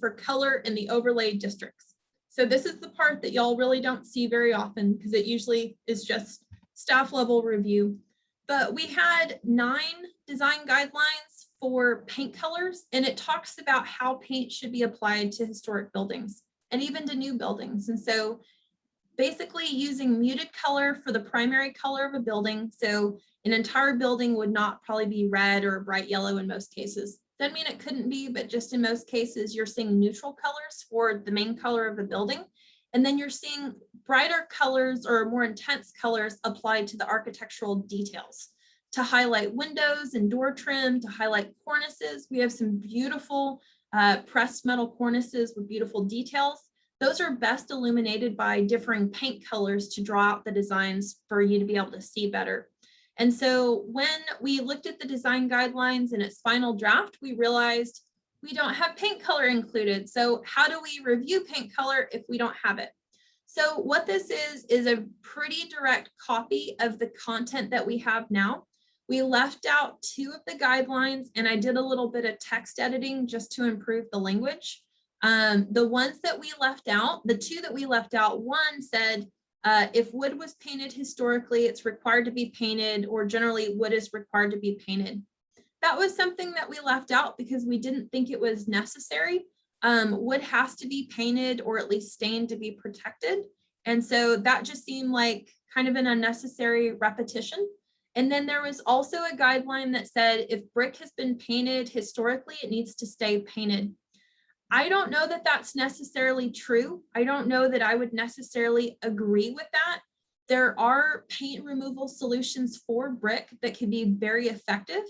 for color in the overlay districts. So this is the part that y'all really don't see very often because it usually is just staff level review. But we had 9 design guidelines for paint colors, and it talks about how paint should be applied to historic buildings and even to new buildings. And so basically using muted color for the primary color of a building. So an entire building would not probably be red or bright yellow in most cases. Doesn't mean it couldn't be, but just in most cases, you're seeing neutral colors for the main color of a building. And then you're seeing brighter colors or more intense colors applied to the architectural details to highlight windows and door trim, to highlight cornices. We have some beautiful pressed metal cornices with beautiful details. Those are best illuminated by differing paint colors to draw out the designs for you to be able to see better. And so when we looked at the design guidelines in its final draft, we realized we don't have paint color included. So how do we review paint color if we don't have it? So what this is a pretty direct copy of the content that we have now. We left out 2 of the guidelines, and I did a little bit of text editing just to improve the language. The ones that we left out, the 2 that we left out, one said, if wood was painted historically, it's required to be painted, or generally wood is required to be painted. That was something that we left out because we didn't think it was necessary. Wood has to be painted or at least stained to be protected. And so that just seemed like kind of an unnecessary repetition. And then there was also a guideline that said if brick has been painted historically, it needs to stay painted. I don't know that that's necessarily true. I don't know that I would necessarily agree with that. There are paint removal solutions for brick that can be very effective.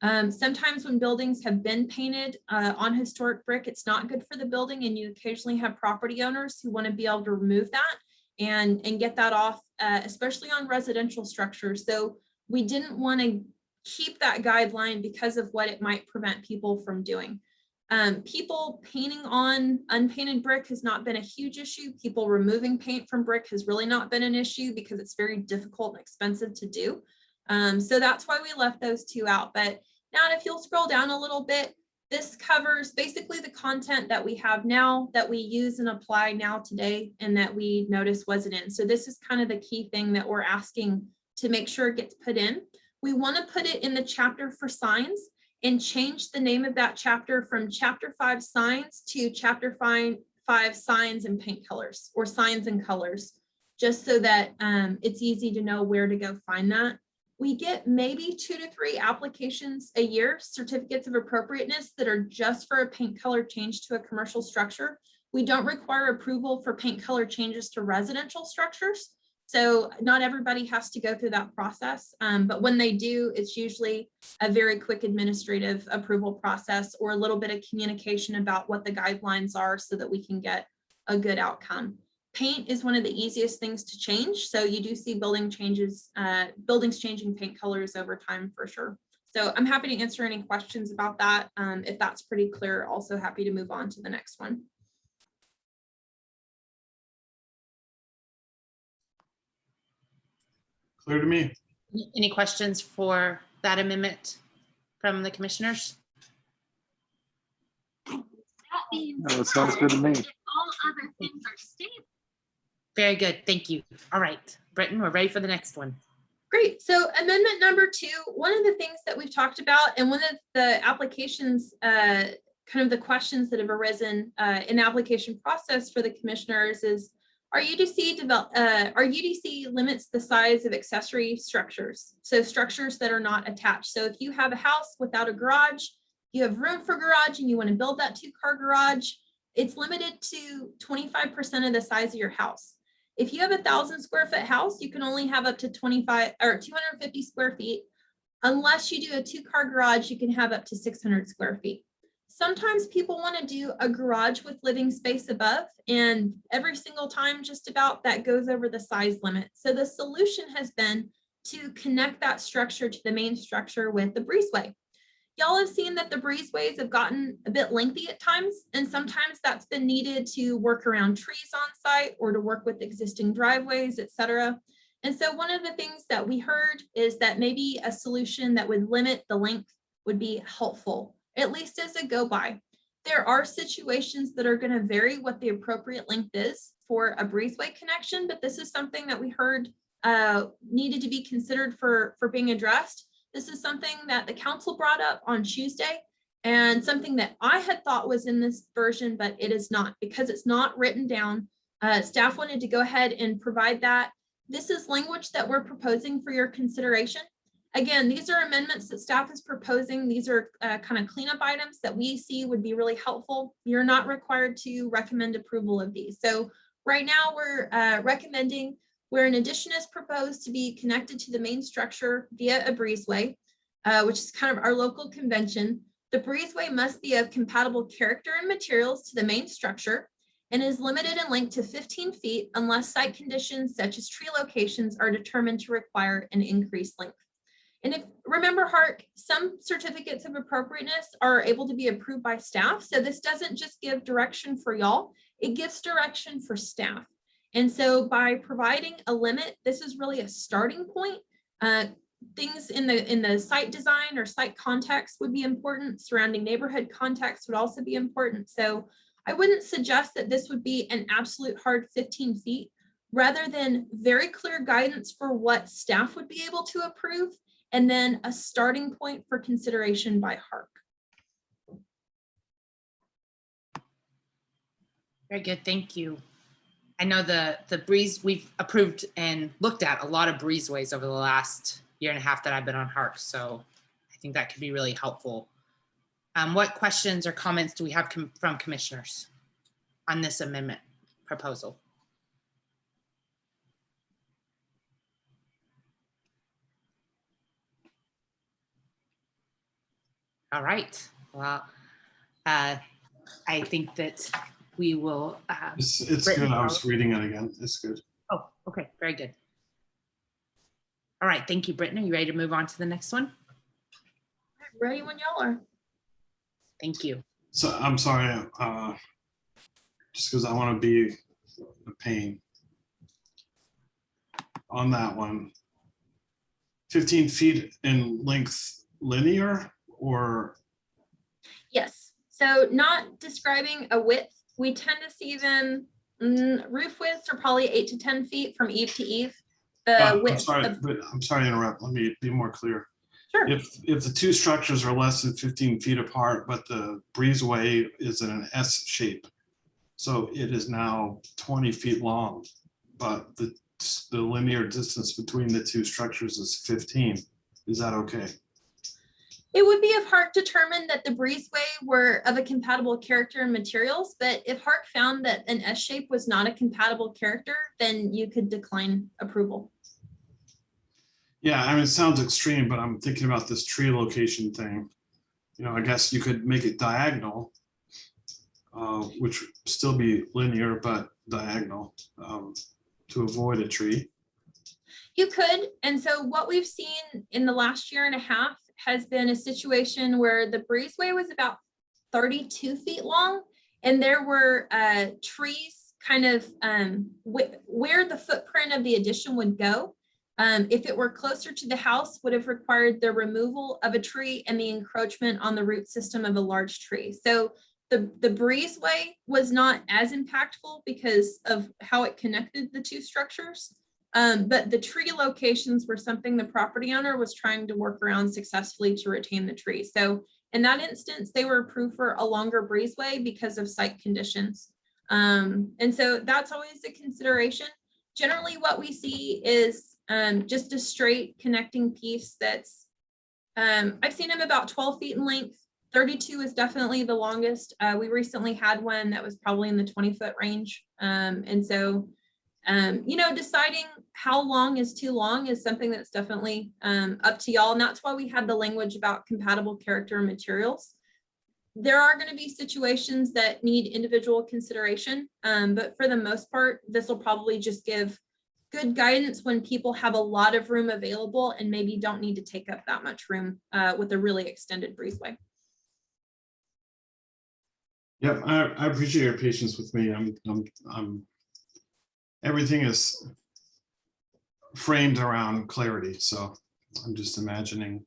Sometimes when buildings have been painted on historic brick, it's not good for the building, and you occasionally have property owners who want to be able to remove that and get that off, especially on residential structures. So we didn't want to keep that guideline because of what it might prevent people from doing. People painting on unpainted brick has not been a huge issue. People removing paint from brick has really not been an issue because it's very difficult and expensive to do. So that's why we left those two out. But now if you'll scroll down a little bit, this covers basically the content that we have now, that we use and apply now today, and that we noticed wasn't in. So this is kind of the key thing that we're asking to make sure it gets put in. We want to put it in the chapter for signs and change the name of that chapter from chapter 5 signs to chapter 5 signs and paint colors, or signs and colors, just so that it's easy to know where to go find that. We get maybe 2 to 3 applications a year, certificates of appropriateness, that are just for a paint color change to a commercial structure. We don't require approval for paint color changes to residential structures. So not everybody has to go through that process, but when they do, it's usually a very quick administrative approval process, or a little bit of communication about what the guidelines are so that we can get a good outcome. Paint is one of the easiest things to change. So you do see buildings changing paint colors over time for sure. So I'm happy to answer any questions about that. If that's pretty clear, also happy to move on to the next one. Clear to me. Any questions for that amendment from the commissioners? No, it sounds good to me. All other things are stable. Very good. Thank you. All right, Britton, we're ready for the next one. Great. So amendment number 2, one of the things that we've talked about, and one of the applications, kind of the questions that have arisen in the application process for the commissioners is, our UDC limits the size of accessory structures, so structures that are not attached. So if you have a house without a garage, you have room for garage, and you want to build that 2-car garage, it's limited to 25% of the size of your house. If you have a 1,000 square foot house, you can only have up to 250 square feet. Unless you do a 2-car garage, you can have up to 600 square feet. Sometimes people want to do a garage with living space above, and every single time just about that goes over the size limit. So the solution has been to connect that structure to the main structure with the breezeway. Y'all have seen that the breezeways have gotten a bit lengthy at times, and sometimes that's been needed to work around trees on site or to work with existing driveways, etc. And so one of the things that we heard is that maybe a solution that would limit the length would be helpful, at least as a go-by. There are situations that are going to vary what the appropriate length is for a breezeway connection, but this is something that we heard needed to be considered for being addressed. This is something that the council brought up on Tuesday, and something that I had thought was in this version, but it is not, because it's not written down. Staff wanted to go ahead and provide that. This is language that we're proposing for your consideration. Again, these are amendments that staff is proposing. These are kind of cleanup items that we see would be really helpful. You're not required to recommend approval of these. So right now we're recommending where an addition is proposed to be connected to the main structure via a breezeway, which is kind of our local convention. The breezeway must be of compatible character and materials to the main structure, and is limited in length to 15 feet unless site conditions such as tree locations are determined to require an increased length. And if remember, Harc, some certificates of appropriateness are able to be approved by staff. So this doesn't just give direction for y'all, it gives direction for staff. And so by providing a limit, this is really a starting point. Things in the site design or site context would be important. Surrounding neighborhood context would also be important. So I wouldn't suggest that this would be an absolute hard 15 feet, rather than very clear guidance for what staff would be able to approve, and then a starting point for consideration by Harc. Very good, thank you. I know the we've approved and looked at a lot of breezeways over the last year and a half that I've been on Harc, so I think that could be really helpful. What questions or comments do we have from commissioners on this amendment proposal? All right. Well, I think that we will. It's Brittany, good. I was reading it again. It's good. Oh, okay. Very good. All right. Thank you, Brittany. Are you ready to move on to the next one? Ready when y'all are. Thank you. So I'm sorry, just because I want to be a pain on that one. 15 feet in length linear or? Yes. So not describing a width. We tend to see them roof widths are probably 8 to 10 feet from eave to eave. The I'm width. sorry, but I'm sorry to interrupt. Let me be more clear. Sure. If the two structures are less than 15 feet apart, but the breezeway is in an S shape, so it is now 20 feet long, but the linear distance between the two structures is 15. Is that okay? It would be if Harc determined that the breezeway were of a compatible character and materials, but if Harc found that an S shape was not a compatible character, then you could decline approval. Yeah, I mean, it sounds extreme, but I'm thinking about this tree location thing. You know, I guess you could make it diagonal, which would still be linear, but diagonal to avoid a tree. You could. And so what we've seen in the last year and a half has been a situation where the breezeway was about 32 feet long, and there were trees kind of where the footprint of the addition would go. If it were closer to the house, would have required the removal of a tree and the encroachment on the root system of a large tree. So the breezeway was not as impactful because of how it connected the two structures. But the tree locations were something the property owner was trying to work around successfully to retain the tree. So in that instance, they were approved for a longer breezeway because of site conditions. And so that's always a consideration. Generally, what we see is just a straight connecting piece that's, I've seen them about 12 feet in length. 32 is definitely the longest. We recently had one that was probably in the 20-foot range. And so you know, deciding how long is too long is something that's definitely up to y'all. And that's why we had the language about compatible character and materials. There are going to be situations that need individual consideration, but for the most part, this will probably just give good guidance when people have a lot of room available and maybe don't need to take up that much room with a really extended breezeway. Yep, I appreciate your patience with me. Everything is framed around clarity, so I'm just imagining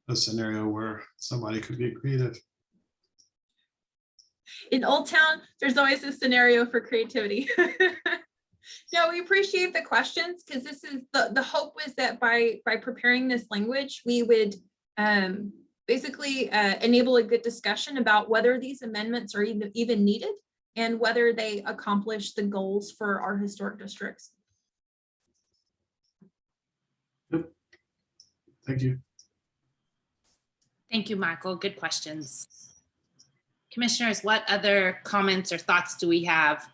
a scenario where somebody could be creative. In Old Town, there's always a scenario for creativity. No, we appreciate the questions because this is the hope was that by preparing this language, we would basically enable a good discussion about whether these amendments are even needed and whether they accomplish the goals for our historic districts. Yep. Thank you. Thank you, Michael. Good questions. Commissioners, what other comments or thoughts do we have?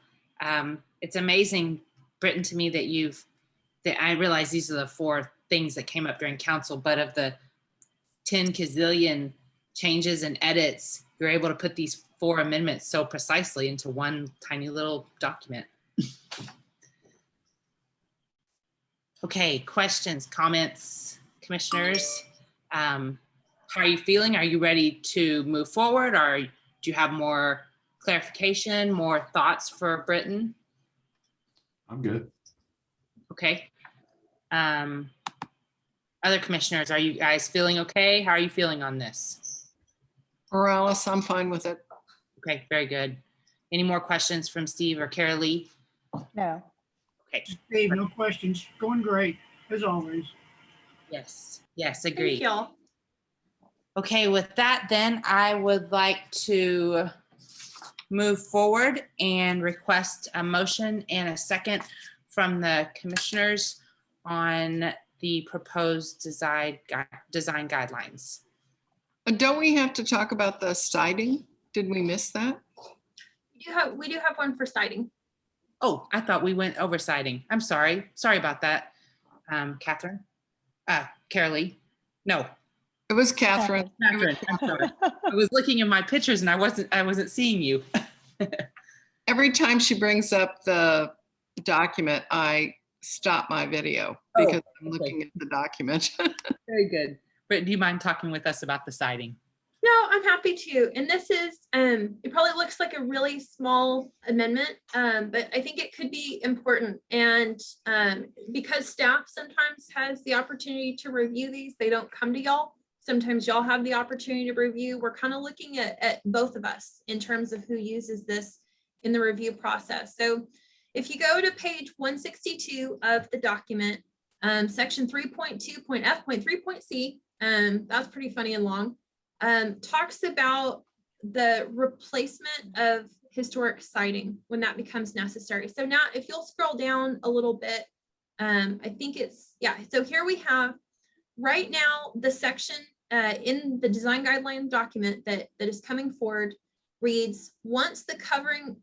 It's amazing, Britton, to me that I realize these are the 4 things that came up during council, but of the 10 gazillion changes and edits, you're able to put these 4 amendments so precisely into one tiny little document. Okay, questions, comments, commissioners? How are you feeling? Are you ready to move forward, or do you have more clarification, more thoughts for Britton? I'm good. Okay. Other commissioners, are you guys feeling okay? How are you feeling on this? Morales, I'm fine with it. Okay, very good. Any more questions from Steve or Carolee? No. Okay. Steve, no questions. Going great, as always. Yes, agree. Thank y'all. Okay, with that, then I would like to move forward and request a motion and a second from the commissioners on the proposed design guidelines. Don't we have to talk about the siding? Did we miss that? We do have one for siding. Oh, I thought we went over siding. I'm sorry. Sorry about that, Catherine. Carolee. No. It was Catherine. Catherine, I'm sorry. I was looking in my pictures and I wasn't seeing you. Every time she brings up the document, I stop my video because I'm okay. looking at the document. Very good. But do you mind talking with us about the siding? No, I'm happy to. And this is, it probably looks like a really small amendment, but I think it could be important. And because staff sometimes has the opportunity to review these, they don't come to y'all. Sometimes y'all have the opportunity to review. We're kind of looking at both of us in terms of who uses this in the review process. So if you go to page 162 of the document, section 3.2.f.3.c, that's pretty funny and long, talks about the replacement of historic siding when that becomes necessary. So now if you'll scroll down a little bit, I think it's, yeah, so here we have right now the section in the design guideline document that is coming forward reads, once the covering,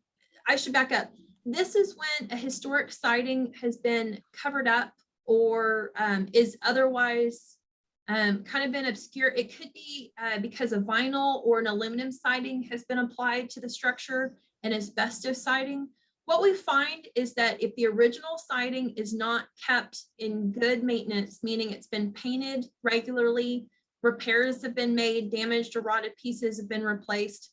I should back up. This is when a historic siding has been covered up or is otherwise kind of been obscure. It could be because a vinyl or an aluminum siding has been applied to the structure and asbestos siding. What we find is that if the original siding is not kept in good maintenance, meaning it's been painted regularly, repairs have been made, damaged or rotted pieces have been replaced.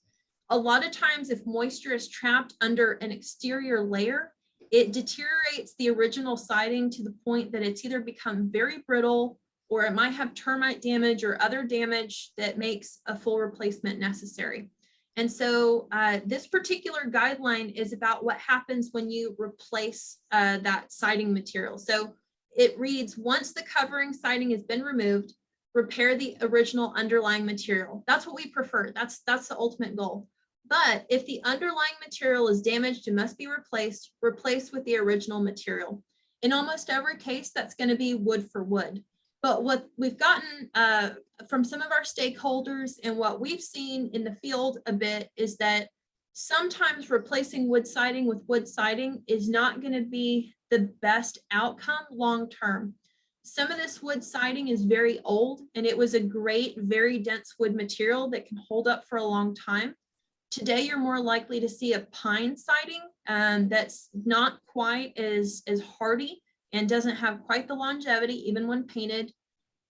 A lot of times if moisture is trapped under an exterior layer, it deteriorates the original siding to the point that it's either become very brittle or it might have termite damage or other damage that makes a full replacement necessary. And so this particular guideline is about what happens when you replace that siding material. So it reads, once the covering siding has been removed, repair the original underlying material. That's what we prefer. That's the ultimate goal. But if the underlying material is damaged and must be replaced, replace with the original material. In almost every case, that's going to be wood for wood. But what we've gotten from some of our stakeholders and what we've seen in the field a bit is that sometimes replacing wood siding with wood siding is not going to be the best outcome long term. Some of this wood siding is very old and it was a great, very dense wood material that can hold up for a long time. Today, you're more likely to see a pine siding that's not quite as hardy and doesn't have quite the longevity, even when painted.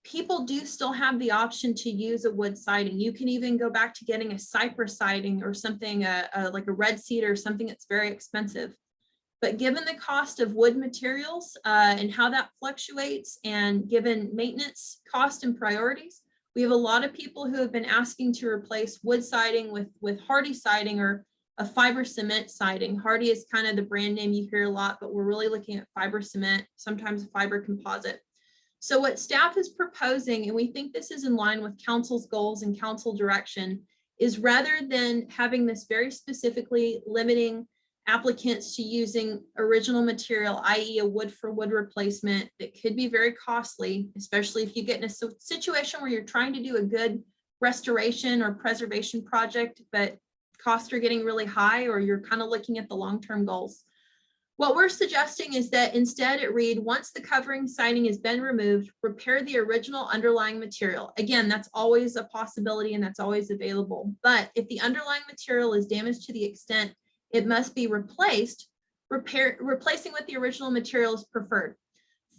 People do still have the option to use a wood siding. You can even go back to getting a cypress siding or something like a red cedar or something that's very expensive. But given the cost of wood materials and how that fluctuates and given maintenance cost and priorities, we have a lot of people who have been asking to replace wood siding with hardy siding or a fiber cement siding. Hardy is kind of the brand name you hear a lot, but we're really looking at fiber cement, sometimes a fiber composite. So what staff is proposing, and we think this is in line with council's goals and council direction, is rather than having this very specifically limiting applicants to using original material, i.e. a wood for wood replacement that could be very costly, especially if you get in a situation where you're trying to do a good restoration or preservation project, but costs are getting really high or you're kind of looking at the long-term goals. What we're suggesting is that instead it read, once the covering siding has been removed, repair the original underlying material. Again, that's always a possibility and that's always available. But if the underlying material is damaged to the extent it must be replaced, replacing with the original material is preferred.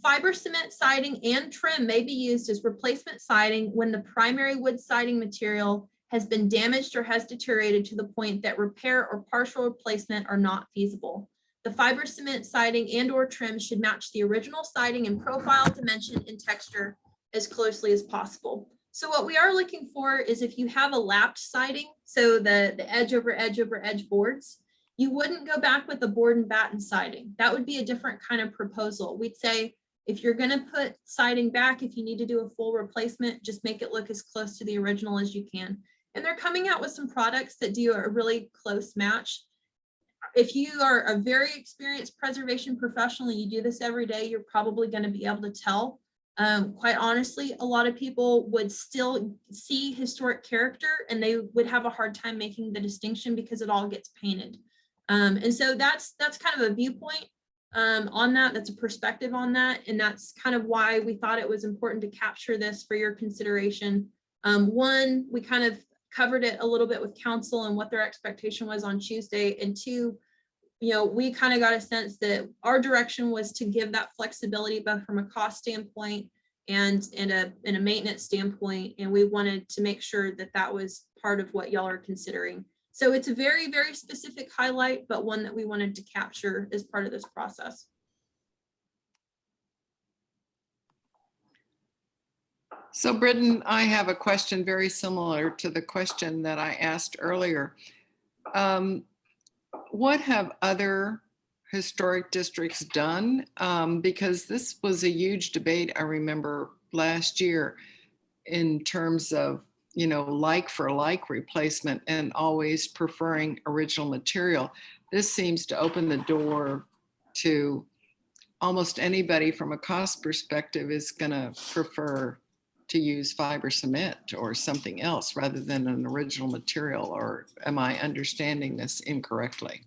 Fiber cement siding and trim may be used as replacement siding when the primary wood siding material has been damaged or has deteriorated to the point that repair or partial replacement are not feasible. The fiber cement siding and or trim should match the original siding in profile, dimension, and texture as closely as possible. So what we are looking for is if you have a lapped siding, so the edge over edge over edge boards, you wouldn't go back with the board and batten siding. That would be a different kind of proposal. We'd say, if you're going to put siding back, if you need to do a full replacement, just make it look as close to the original as you can. And they're coming out with some products that do a really close match. If you are a very experienced preservation professional, you do this every day, you're probably going to be able to tell. Quite honestly, a lot of people would still see historic character and they would have a hard time making the distinction because it all gets painted. And so that's kind of a viewpoint on that. That's a perspective on that. And that's kind of why we thought it was important to capture this for your consideration One, we kind of covered it a little bit with council and what their expectation was on Tuesday. And two, we kind of got a sense that our direction was to give that flexibility both from a cost standpoint and in a maintenance standpoint. And we wanted to make sure that that was part of what y'all are considering. So it's a very, very specific highlight, but one that we wanted to capture as part of this process. So Britton, I have a question very similar to the question that I asked earlier. What have other historic districts done? Because this was a huge debate, I remember last year, in terms of, like for like replacement and always preferring original material. This seems to open the door to almost anybody from a cost perspective is going to prefer to use fiber cement or something else rather than an original material, or am I understanding this incorrectly?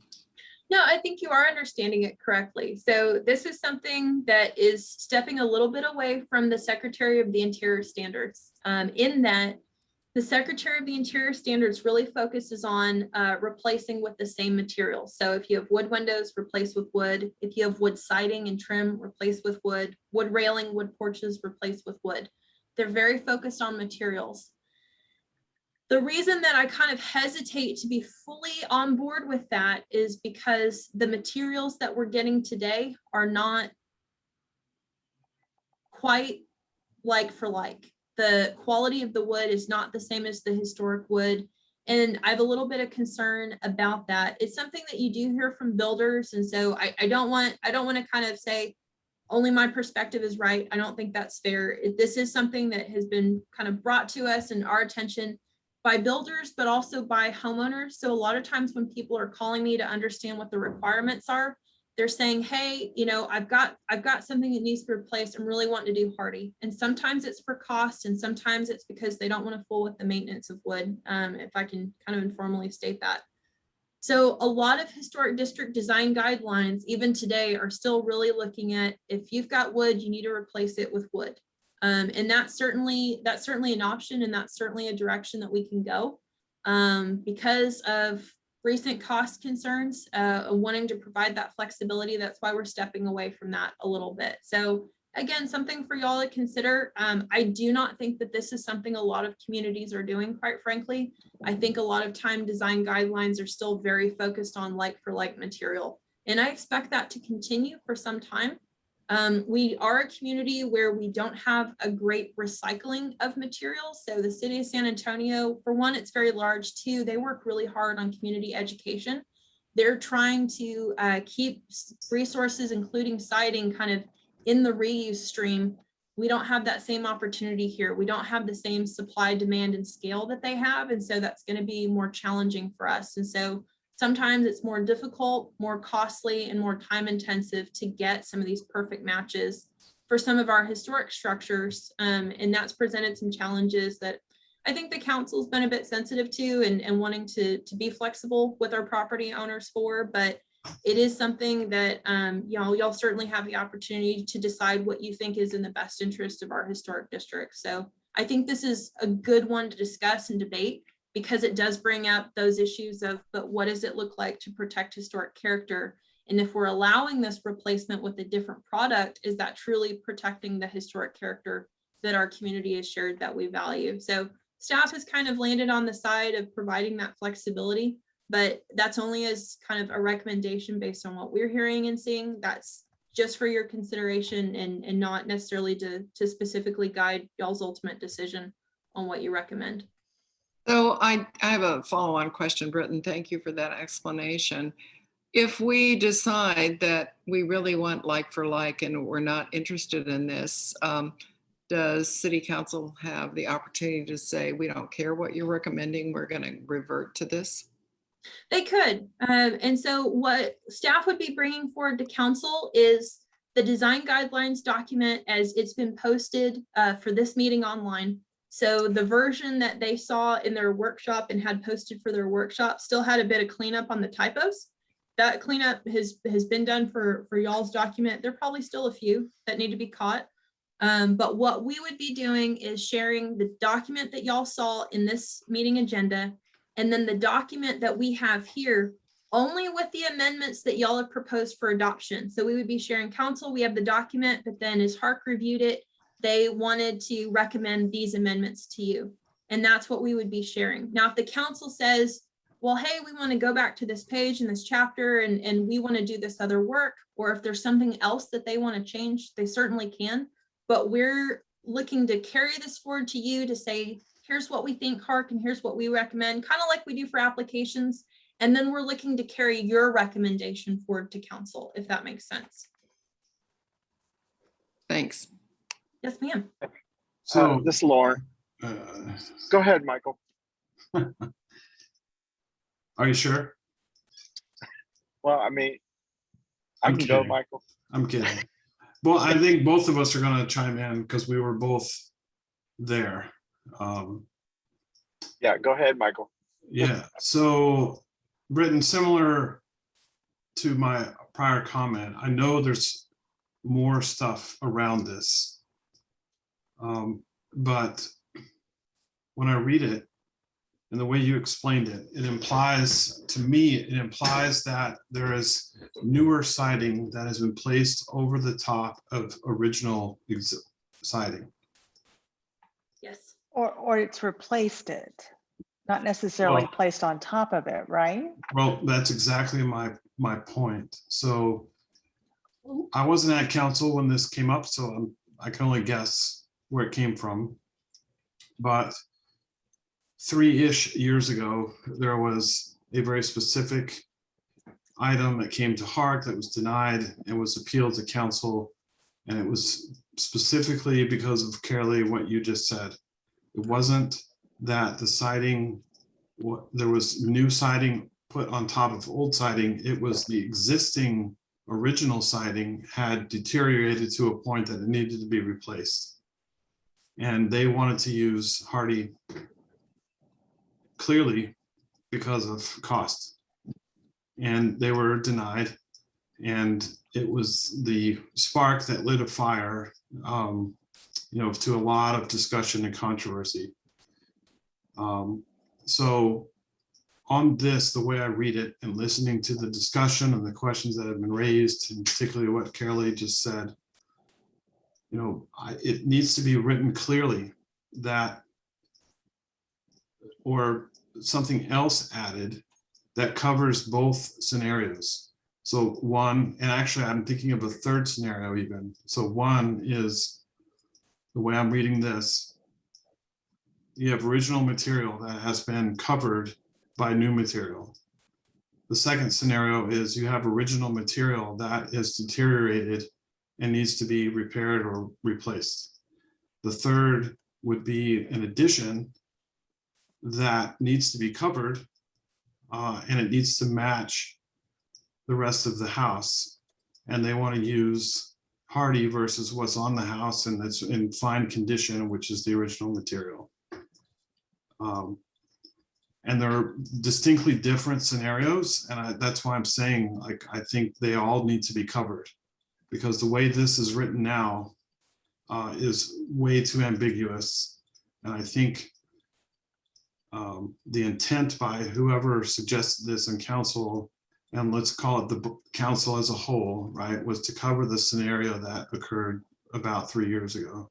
No, I think you are understanding it correctly. So this is something that is stepping a little bit away from the Secretary of the Interior standards, in that the Secretary of the Interior standards really focuses on replacing with the same material. So if you have wood windows, replace with wood. If you have wood siding and trim, replace with wood. Wood railing, wood porches, replace with wood. They're very focused on materials. The reason that I kind of hesitate to be fully on board with that is because the materials that we're getting today are not quite like for like. The quality of the wood is not the same as the historic wood. And I have a little bit of concern about that. It's something that you do hear from builders. And so I don't want to kind of say only my perspective is right. I don't think that's fair. This is something that has been kind of brought to us and our attention by builders, but also by homeowners. So a lot of times when people are calling me to understand what the requirements are, they're saying, hey, I've got something that needs to be replaced. I'm really wanting to do hardy. And sometimes it's for cost, and sometimes it's because they don't want to fool with the maintenance of wood, if I can kind of informally state that. So a lot of historic district design guidelines, even today, are still really looking at, if you've got wood, you need to replace it with wood. And that's certainly an option, and that's certainly a direction that we can go, because of recent cost concerns, wanting to provide that flexibility. That's why we're stepping away from that a little bit. So again, something for y'all to consider. I do not think that this is something a lot of communities are doing, quite frankly. I think a lot of time design guidelines are still very focused on like for like material. And I expect that to continue for some time. We are a community where we don't have a great recycling of materials. So the city of San Antonio, for one, it's very large. Two, they work really hard on community education. They're trying to keep resources, including siding, kind of in the reuse stream. We don't have that same opportunity here. We don't have the same supply, demand, and scale that they have. And so that's going to be more challenging for us. And so sometimes it's more difficult, more costly, and more time intensive to get some of these perfect matches for some of our historic structures. And that's presented some challenges that I think the council's been a bit sensitive to, and wanting to be flexible with our property owners for, but it is something that y'all certainly have the opportunity to decide what you think is in the best interest of our historic district. So I think this is a good one to discuss and debate, because it does bring up those issues of, but what does it look like to protect historic character? And if we're allowing this replacement with a different product, is that truly protecting the historic character that our community has shared that we value? So staff has kind of landed on the side of providing that flexibility, but that's only as kind of a recommendation based on what we're hearing and seeing. That's just for your consideration, and not necessarily to specifically guide y'all's ultimate decision on what you recommend. So I have a follow-on question, Britton. Thank you for that explanation. If we decide that we really want like for like and we're not interested in this, does City Council have the opportunity to say, we don't care what you're recommending, we're going to revert to this? They could. And so what staff would be bringing forward to council is the design guidelines document as it's been posted for this meeting online. So the version that they saw in their workshop and had posted for their workshop still had a bit of cleanup on the typos. That cleanup has been done for y'all's document. There are probably still a few that need to be caught. But what we would be doing is sharing the document that y'all saw in this meeting agenda, and then the document that we have here, only with the amendments that y'all have proposed for adoption. So we would be sharing council, we have the document, but then as Harc reviewed it, they wanted to recommend these amendments to you. And that's what we would be sharing. Now, if the council says, well, hey, we want to go back to this page in this chapter and we want to do this other work, or if there's something else that they want to change, they certainly can. But we're looking to carry this forward to you to say, here's what we think, Harc, and here's what we recommend, kind of like we do for applications. And then we're looking to carry your recommendation forward to council, if that makes sense. Thanks. Yes, ma'am. So This is Lauren. Go ahead, Michael. are you sure? Well, I mean, I I'm can go, kidding. Michael. I'm kidding. Well, I think both of us are going to chime in because we were both there. Yeah, go ahead, Michael. Yeah. So, Britton, similar to my prior comment, I know there's more stuff around this. But when I read it and the way you explained it, it implies, to me, it implies that there is newer siding that has been placed over the top of original siding. Yes. Or it's replaced it, not necessarily Well- placed on top of it, right? Well, that's exactly my point. So I wasn't at council when this came up, so I can only guess where it came from. But 3-ish years ago, there was a very specific item that came to Harc that was denied and was appealed to council. And it was specifically because of, Carolee, what you just said. It wasn't that the siding, there was new siding put on top of old siding. It was the existing original siding had deteriorated to a point that it needed to be replaced. And they wanted to use Hardy clearly because of cost. And they were denied. And it was the spark that lit a fire, to a lot of discussion and controversy. So on this, the way I read it and listening to the discussion and the questions that have been raised, and particularly what Carolee just said, it needs to be written clearly that, or something else added that covers both scenarios. So one, and actually I'm thinking of a third scenario even. So one is, the way I'm reading this, you have original material that has been covered by new material. The second scenario is you have original material that is deteriorated and needs to be repaired or replaced. The third would be an addition that needs to be covered and it needs to match the rest of the house. And they want to use Hardy versus what's on the house and that's in fine condition, which is the original material. And they're distinctly different scenarios. And that's why I'm saying, like, I think they all need to be covered because the way this is written now is way too ambiguous. And I think the intent by whoever suggested this in council, and let's call it the council as a whole, right, was to cover the scenario that occurred about 3 years ago.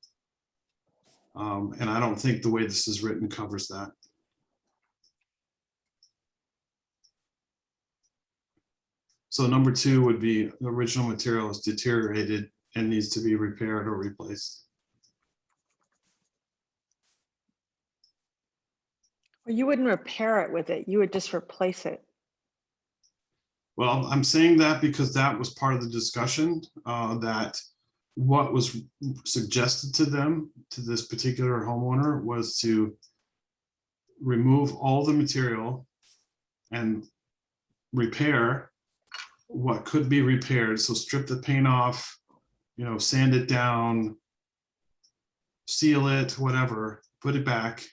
And I don't think the way this is written covers that. So number 2 would be the original material is deteriorated and needs to be repaired or replaced. Well, you wouldn't repair it with it, you would just replace it. Well, I'm saying that because that was part of the discussion, that what was suggested to them, to this particular homeowner, was to remove all the material and repair what could be repaired. So strip the paint off, sand it down, seal it, whatever, put it back.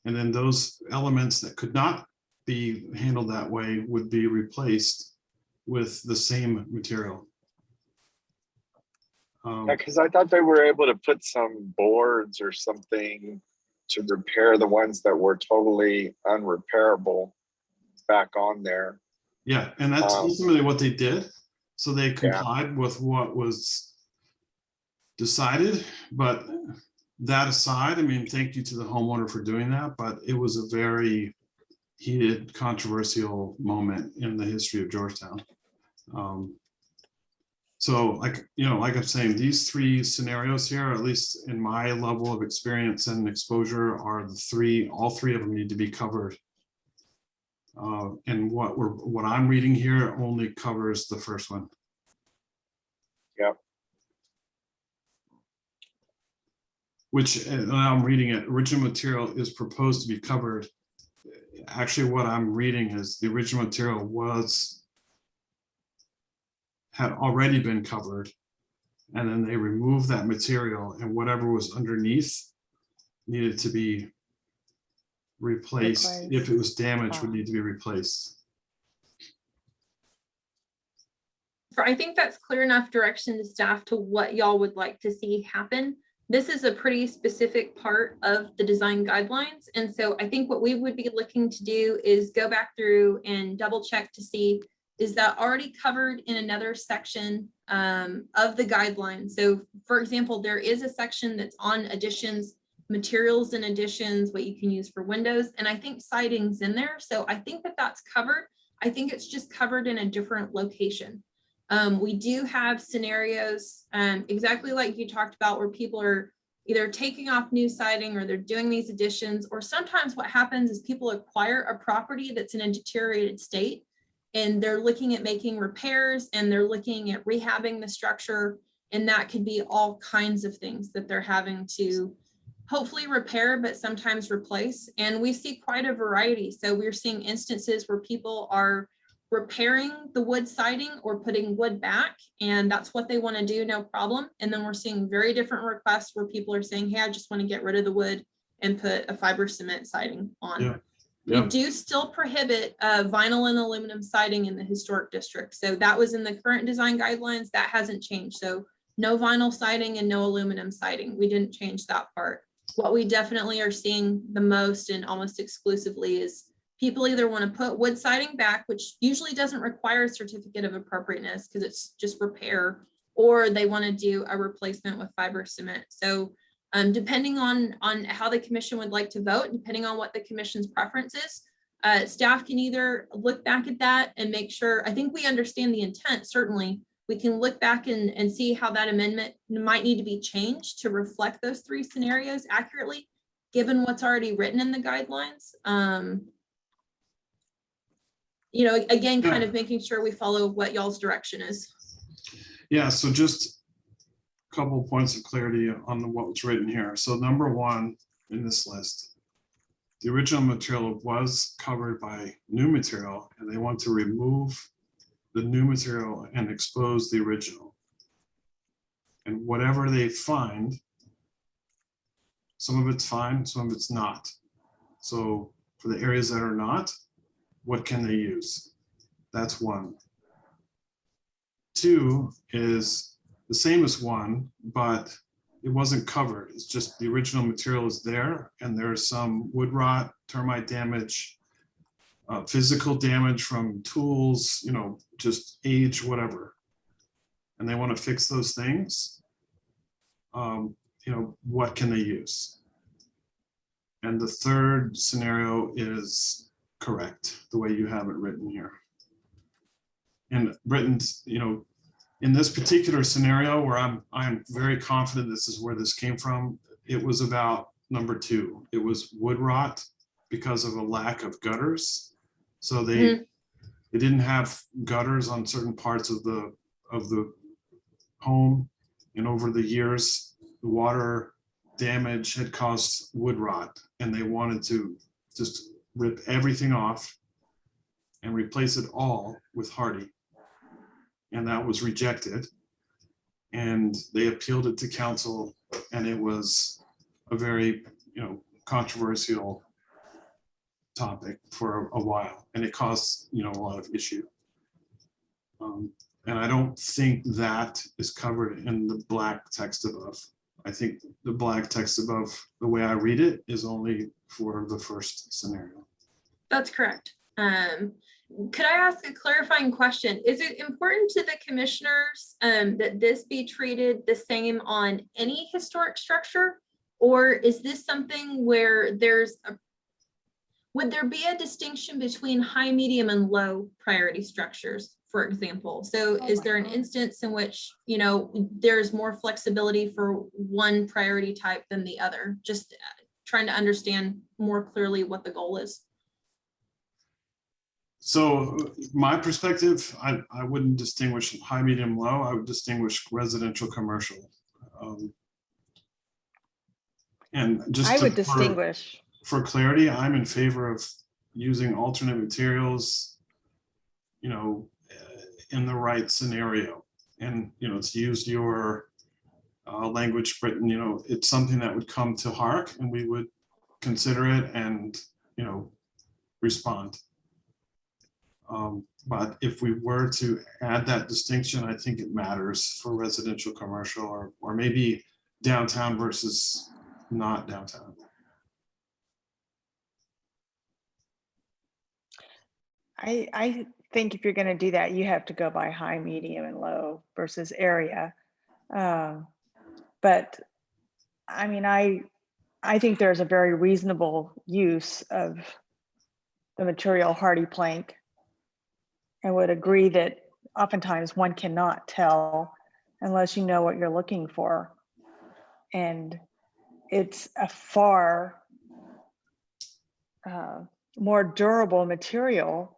And then those elements that could not be handled that way would be replaced with the same material. Because I thought they were able to put some boards or something to repair the ones that were totally unrepairable back on there. Yeah, and that's ultimately what they did. So they Yeah. complied with what was decided, but that aside, I mean, thank you to the homeowner for doing that, but it was a very heated, controversial moment in the history of Georgetown. So like I'm saying, these three scenarios here, at least in my level of experience and exposure, are all three of them need to be covered. And what I'm reading here only covers the first one. Yep. Which, and I'm reading it, original material is proposed to be covered. Actually, what I'm reading is the original material had already been covered, and then they removed that material, and whatever was underneath needed to be replaced. If it was damaged, would need to be replaced. I think that's clear enough direction to staff to what y'all would like to see happen. This is a pretty specific part of the design guidelines. And so I think what we would be looking to do is go back through and double check to see, is that already covered in another section of the guidelines? So for example, there is a section that's on additions, materials and additions, what you can use for windows. And I think siding's in there. So I think that that's covered. I think it's just covered in a different location. We do have scenarios exactly like you talked about, where people are either taking off new siding or they're doing these additions, or sometimes what happens is people acquire a property that's in a deteriorated state and they're looking at making repairs and they're looking at rehabbing the structure. And that could be all kinds of things that they're having to hopefully repair, but sometimes replace. And we see quite a variety. So we're seeing instances where people are repairing the wood siding or putting wood back, and that's what they want to do, no problem. And then we're seeing very different requests where people are saying, hey, I just want to get rid of the wood and put a fiber cement siding on. Yeah. We do still prohibit vinyl and aluminum siding in the historic district. So that was in the current design guidelines. That hasn't changed. So no vinyl siding and no aluminum siding. We didn't change that part. What we definitely are seeing the most and almost exclusively is people either want to put wood siding back, which usually doesn't require a certificate of appropriateness because it's just repair, or they want to do a replacement with fiber cement. So depending on how the commission would like to vote, depending on what the commission's preference is, staff can either look back at that and make sure, I think we understand the intent, certainly. We can look back and see how that amendment might need to be changed to reflect those three scenarios accurately, given what's already written in the guidelines. Again, kind of making sure we follow what y'all's direction is. Yeah, so just a couple of points of clarity on what was written here. So number one in this list, the original material was covered by new material, and they want to remove the new material and expose the original. And whatever they find, some of it's fine, some of it's not. So for the areas that are not, what can they use? That's one. Two is the same as one, but it wasn't covered. It's just the original material is there, and there's some wood rot, termite damage, physical damage from tools, just age, whatever. And they want to fix those things. What can they use? And the third scenario is correct, the way you have it written here. And written, in this particular scenario where I'm very confident this is where this came from, it was about number two. It was wood rot because of a lack of gutters. So they didn't have gutters on certain parts of the home, and over the years, the water damage had caused wood rot, and they wanted to just rip everything off and replace it all with hardy. And that was rejected. And they appealed it to council, and it was a very, controversial topic for a while, and it caused, a lot of issue. And I don't think that is covered in the black text above. I think the black text above, the way I read it, is only for the first scenario. That's correct. Could I ask a clarifying question? Is it important to the commissioners that this be treated the same on any historic structure? Or is this something where would there be a distinction between high, medium, and low priority structures, for example? So is there an instance in which, you know, there's more flexibility for one priority type than the other? Just trying to understand more clearly what the goal is. So my perspective, I wouldn't distinguish high, medium, low. I would distinguish residential, commercial. And just I would distinguish. For clarity, I'm in favor of using alternate materials, you know, in the right scenario. And, you know, to use your language, Britain, you know, it's something that would come to Harc and we would consider it and, you know, respond. But if we were to add that distinction, I think it matters for residential, commercial, or maybe downtown versus not downtown. I think if you're going to do that, you have to go by high, medium, and low versus area. But I mean, I think there's a very reasonable use of the material hardy plank, and would agree that oftentimes one cannot tell unless you know what you're looking for. And it's a far more durable material.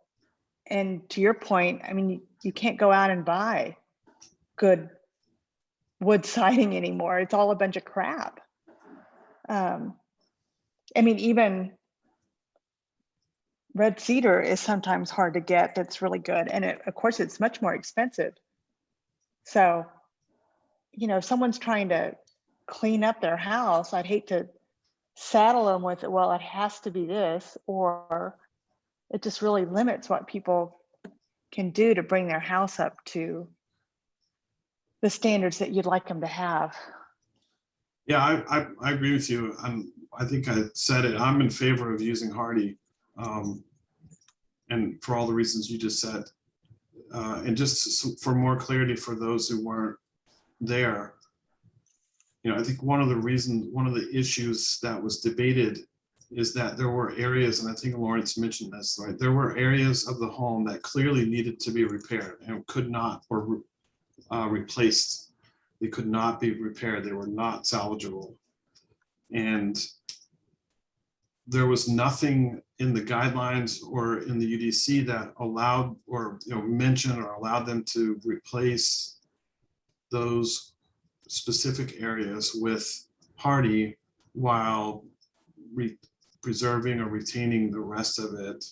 And to your point, I mean, you can't go out and buy good wood siding anymore. It's all a bunch of crap. I mean, even red cedar is sometimes hard to get. That's really good. And of course, it's much more expensive. So, you know, if someone's trying to clean up their house, I'd hate to saddle them with, well, it has to be this, or it just really limits what people can do to bring their house up to the standards that you'd like them to have. Yeah, I agree with you. I think I said it. I'm in favor of using hardy, and for all the reasons you just said. And just for more clarity for those who weren't there, you know, I think one of the issues that was debated is that there were areas, and I think Lawrence mentioned this, right? There were areas of the home that clearly needed to be repaired and could not, or replaced. They could not be repaired. They were not salvageable. And there was nothing in the guidelines or in the UDC that allowed, or, you know, mentioned or allowed them to replace those specific areas with hardy while preserving or retaining the rest of it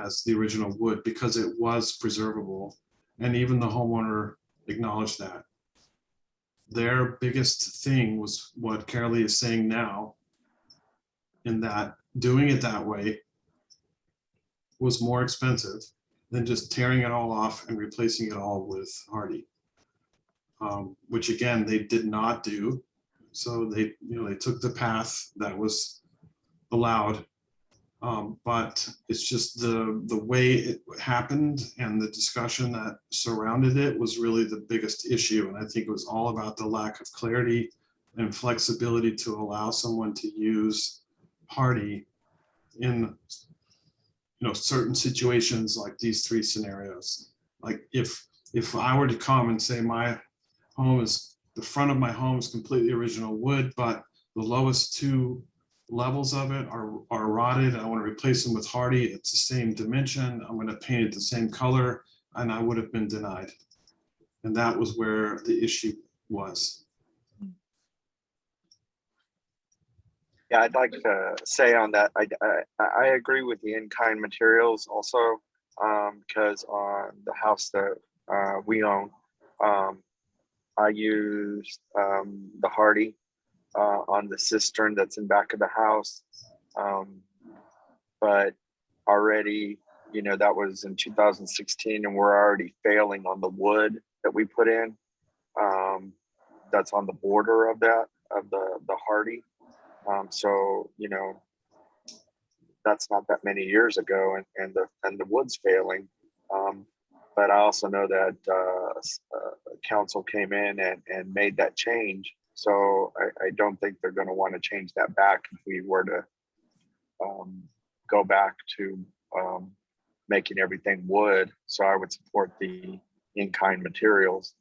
as the original wood, because it was preservable. And even the homeowner acknowledged that. Their biggest thing was what Carolee is saying now, in that doing it that way was more expensive than just tearing it all off and replacing it all with hardy, which again, they did not do. So they, you know, they took the path that was allowed, but it's just the way it happened and the discussion that surrounded it was really the biggest issue. And I think it was all about the lack of clarity and flexibility to allow someone to use hardy in, you know, certain situations like these three scenarios. Like if I were to come and say my home is, the front of my home is completely original wood, but the lowest two levels of it are rotted, I want to replace them with hardy, it's the same dimension, I'm going to paint it the same color, and I would have been denied. And that was where the issue was. Yeah, I'd like to say on that, I agree with the in-kind materials also, because on the house that we own, I used the hardy on the cistern that's in back of the house, but already that was in 2016, and we're already failing on the wood that we put in. That's on the border of the hardy. So that's not that many years ago, and the wood's failing. But I also know that council came in and made that change. So I don't think they're going to want to change that back if we were to go back to making everything wood. So I would support the in-kind materials.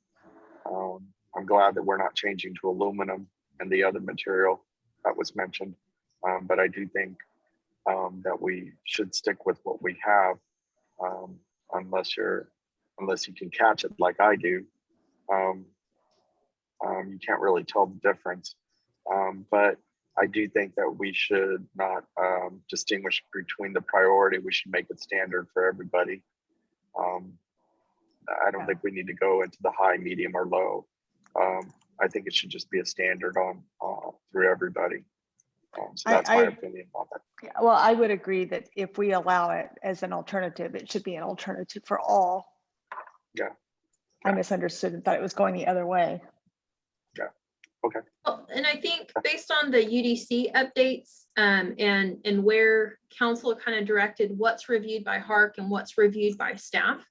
I'm glad that we're not changing to aluminum and the other material that was mentioned. But I do think that we should stick with what we have, unless you can catch it like I do. You can't really tell the difference. But I do think that we should not distinguish between the priority. We should make it standard for everybody. I don't think we need to go into the high, medium, or low. I think it should just be a standard on through everybody. So that's my opinion on that. Yeah, well, I would agree that if we allow it as an alternative, it should be an alternative for all. Yeah. I misunderstood and thought it was going the other way. Yeah. Okay. Well, and I think based on the UDC updates and where council kind of directed what's reviewed by Harc and what's reviewed by staff,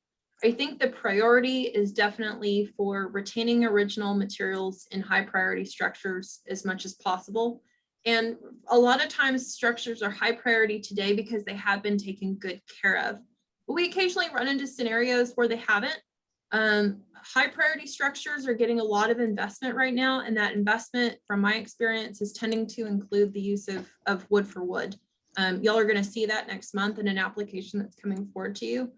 I think the priority is definitely for retaining original materials in high priority structures as much as possible. And a lot of times structures are high priority today because they have been taken good care of. But we occasionally run into scenarios where they haven't. High priority structures are getting a lot of investment right now, and that investment, from my experience, is tending to include the use of wood for wood. Y'all are going to see that next month in an application that's coming forward to you.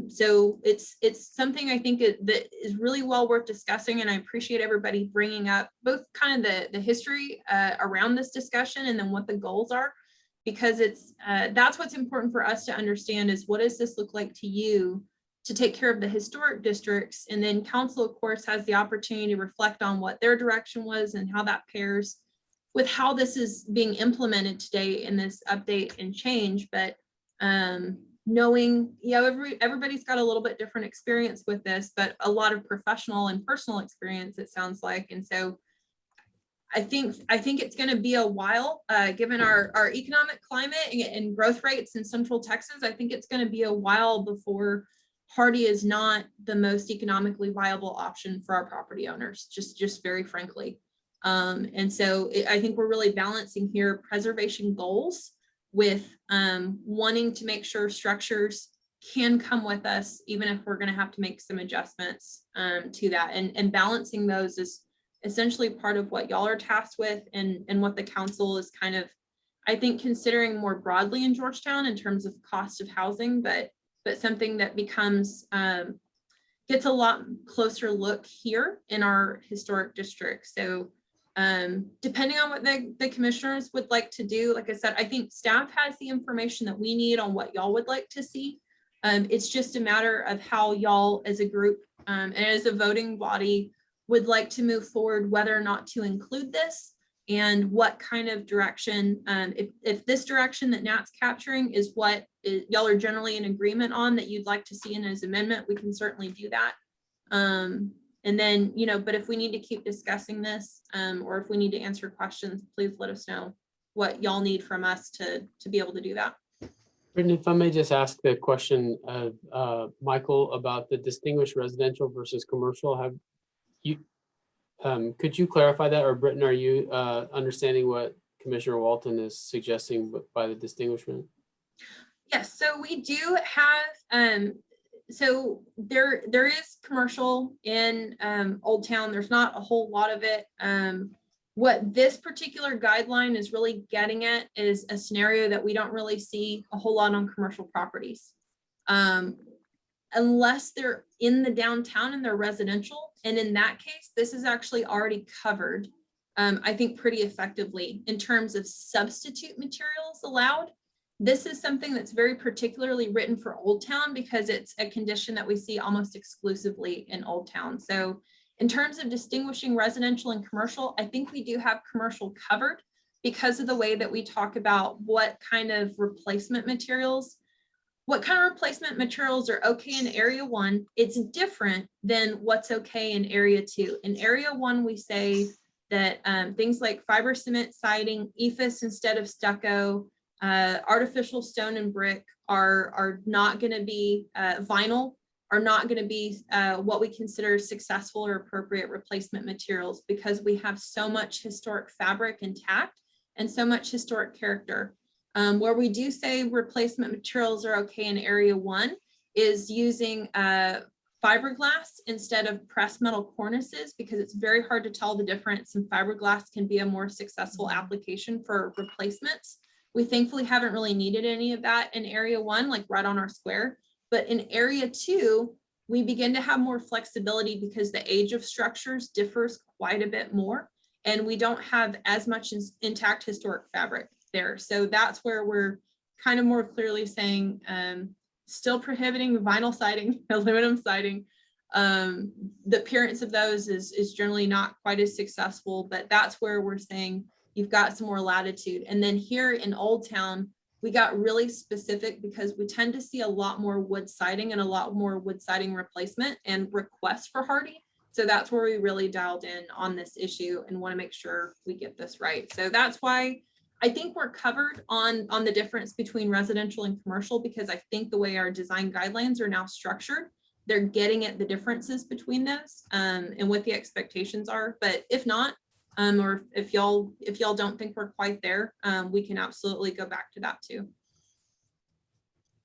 So it's something I think that is really well worth discussing, and I appreciate everybody bringing up both kind of the history around this discussion and then what the goals are, because that's what's important for us to understand is what does this look like to you to take care of the historic districts, and then council of course has the opportunity to reflect on what their direction was and how that pairs with how this is being implemented today in this update and change. But knowing, everybody's got a little bit different experience with this, but a lot of professional and personal experience, it sounds like. And so I think it's going to be a while, given our economic climate and growth rates in Central Texas. I think it's going to be a while before hardy is not the most economically viable option for our property owners, just very frankly. And so I think we're really balancing here preservation goals with wanting to make sure structures can come with us, even if we're going to have to make some adjustments to that. And balancing those is essentially part of what y'all are tasked with, and what the council is kind of, I think, considering more broadly in Georgetown in terms of cost of housing, but something that becomes gets a lot closer look here in our historic district. So depending on what the commissioners would like to do, like I said, I think staff has the information that we need on what y'all would like to see. It's just a matter of how y'all as a group and as a voting body would like to move forward, whether or not to include this, and what kind of direction, if this direction that Nat's capturing is what y'all are generally in agreement on that you'd like to see in his amendment, we can certainly do that. And then, but if we need to keep discussing this, or if we need to answer questions, please let us know what y'all need from us to be able to do that. Brittany, if I may just ask the question of Michael about the distinguished residential versus commercial, could you clarify that, or Britton, are you understanding what Commissioner Walton is suggesting by the distinguishment? Yes, so we do have, so there is commercial in Old Town. There's not a whole lot of it. What this particular guideline is really getting at is a scenario that we don't really see a whole lot on commercial properties. Unless they're in the downtown and they're residential. And in that case, this is actually already covered, I think, pretty effectively in terms of substitute materials allowed. This is something that's very particularly written for Old Town because it's a condition that we see almost exclusively in Old Town. So in terms of distinguishing residential and commercial, I think we do have commercial covered because of the way that we talk about what kind of replacement materials. what kind of replacement materials are okay in area 1, it's different than what's okay in area 2. In area 1, we say that things like fiber cement siding, EIFS instead of stucco, artificial stone and brick are not going to be vinyl, are not going to be what we consider successful or appropriate replacement materials, because we have so much historic fabric intact and so much historic character. Where we do say replacement materials are okay in area 1 is using fiberglass instead of pressed metal cornices, because it's very hard to tell the difference, and fiberglass can be a more successful application for replacements. We thankfully haven't really needed any of that in area 1, like right on our square. But in area 2, we begin to have more flexibility because the age of structures differs quite a bit more, and we don't have as much intact historic fabric there. So that's where we're kind of more clearly saying, still prohibiting vinyl siding, aluminum siding. The appearance of those is generally not quite as successful, but that's where we're saying you've got some more latitude. And then here in Old Town, we got really specific because we tend to see a lot more wood siding and a lot more wood siding replacement and requests for hardy. So that's where we really dialed in on this issue and want to make sure we get this right. So that's why I think we're covered on the difference between residential and commercial, because I think the way our design guidelines are now structured, they're getting at the differences between those and what the expectations are. But if not, or if y'all don't think we're quite there, we can absolutely go back to that too.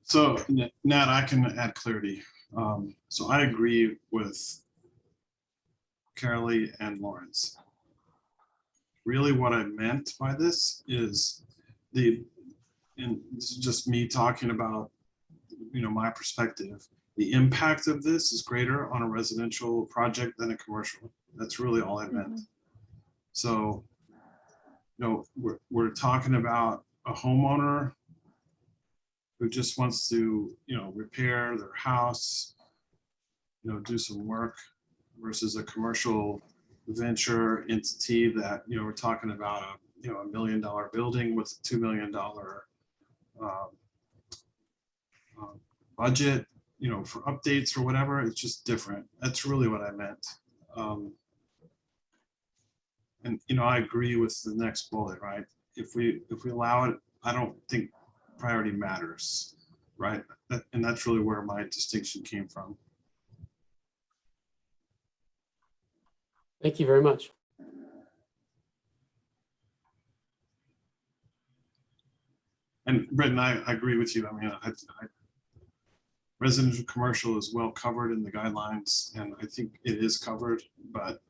So Nat, I can add clarity. So I agree with Carolee and Lawrence. Really what I meant by this is and this is just me talking about, my perspective. The impact of this is greater on a residential project than a commercial. That's really all I meant. So, we're talking about a homeowner who just wants to, repair their house, do some work, versus a commercial venture entity that, we're talking about a $1 million building with a $2 million budget, for updates or whatever. It's just different. That's really what I meant. And I agree with the next bullet, right? If we allow it, I don't think priority matters, right? And that's really where my distinction came from. Thank you very much. And Britton, I agree with you. I mean, residential commercial is well covered in the guidelines, and I think it is covered. But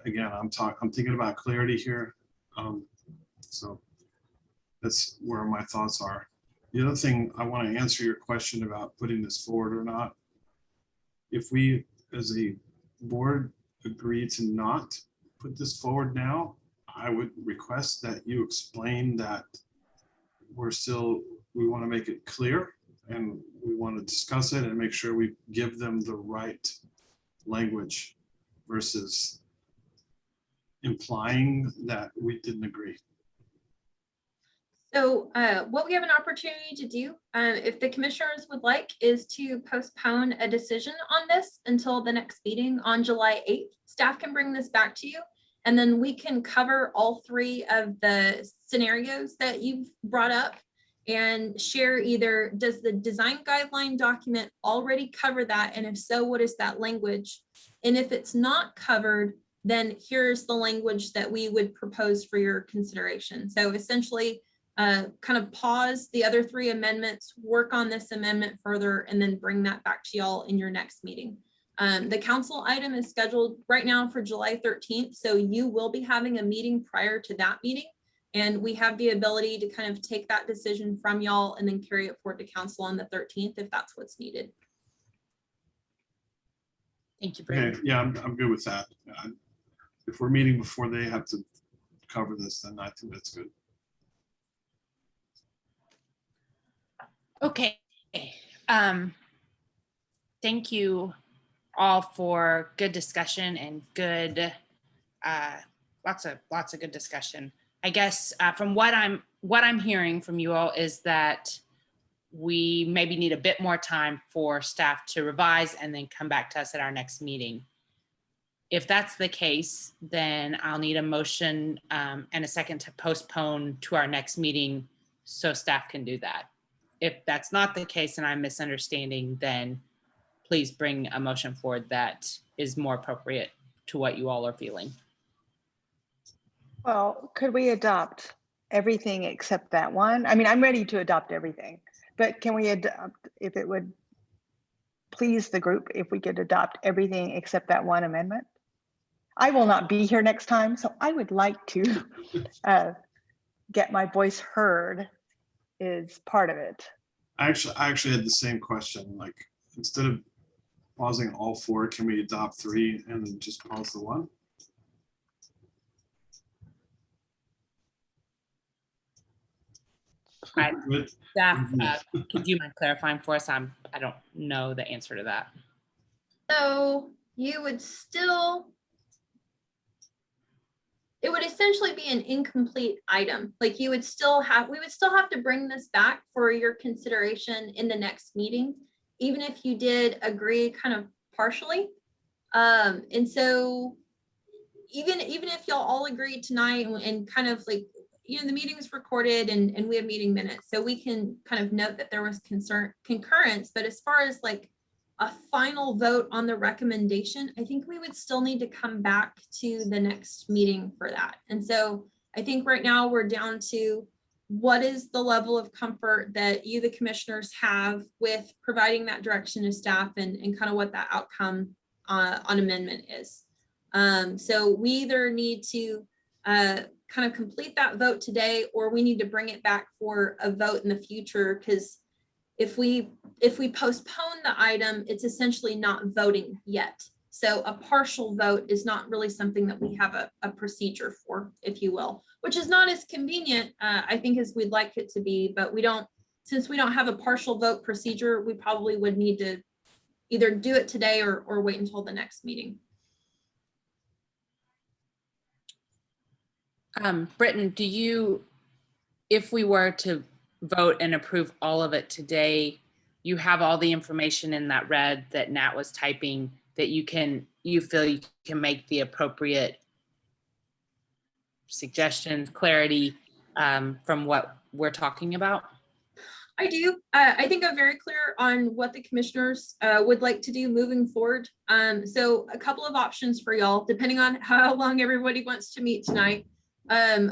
again, I'm thinking about clarity here. So that's where my thoughts are. The other thing, I want to answer your question about putting this forward or not. If we, as a board, agree to not put this forward now, I would request that you explain that we want to make it clear and we want to discuss it and make sure we give them the right language versus implying that we didn't agree. So what we have an opportunity to do, if the commissioners would like, is to postpone a decision on this until the next meeting on July 8th. Staff can bring this back to you, and then we can cover all 3 of the scenarios that you've brought up and share either, does the design guideline document already cover that? And if so, what is that language? And if it's not covered, then here's the language that we would propose for your consideration. So essentially, kind of pause the other 3 amendments, work on this amendment further, and then bring that back to y'all in your next meeting. The council item is scheduled right now for July 13th. So you will be having a meeting prior to that meeting. And we have the ability to kind of take that decision from y'all and then carry it forward to council on the 13th if that's what's needed. Thank you, Brandon. Okay, yeah, I'm good with that. If we're meeting before they have to cover this, then I think that's good. Okay. Thank you all for good discussion and good, lots of good discussion. I guess from what I'm hearing from you all is that we maybe need a bit more time for staff to revise and then come back to us at our next meeting. If that's the case, then I'll need a motion and a second to postpone to our next meeting so staff can do that. If that's not the case and I'm misunderstanding, then please bring a motion forward that is more appropriate to what you all are feeling. Well, could we adopt everything except that one? I mean, I'm ready to adopt everything, but can we adopt, if it would please the group, if we could adopt everything except that one amendment? I will not be here next time, so I would like to get my voice heard is part of it. I actually had the same question. Like, instead of pausing all four, can we adopt three and just pause the one? Right. Staff, could you mind clarifying for us? I don't know the answer to that. So you would still, it would essentially be an incomplete item. Like we would still have to bring this back for your consideration in the next meeting, even if you did agree kind of partially. And so even if y'all all agreed tonight and kind of like, you know, the meeting is recorded and we have meeting minutes, so we can kind of note that there was concurrence, but as far as like a final vote on the recommendation, I think we would still need to come back to the next meeting for that. And so I think right now we're down to what is the level of comfort that you, the commissioners, have with providing that direction to staff and kind of what that outcome on amendment is. So we either need to kind of complete that vote today, or we need to bring it back for a vote in the future, because if we postpone the item, it's essentially not voting yet. So a partial vote is not really something that we have a procedure for, if you will, which is not as convenient, I think, as we'd like it to be. But since we don't have a partial vote procedure, we probably would need to either do it today or wait until the next meeting. Britton, if we were to vote and approve all of it today, you have all the information in that red that Nat was typing that you feel you can make the appropriate suggestions, clarity from what we're talking about? I do. I think I'm very clear on what the commissioners would like to do moving forward. So a couple of options for y'all, depending on how long everybody wants to meet tonight.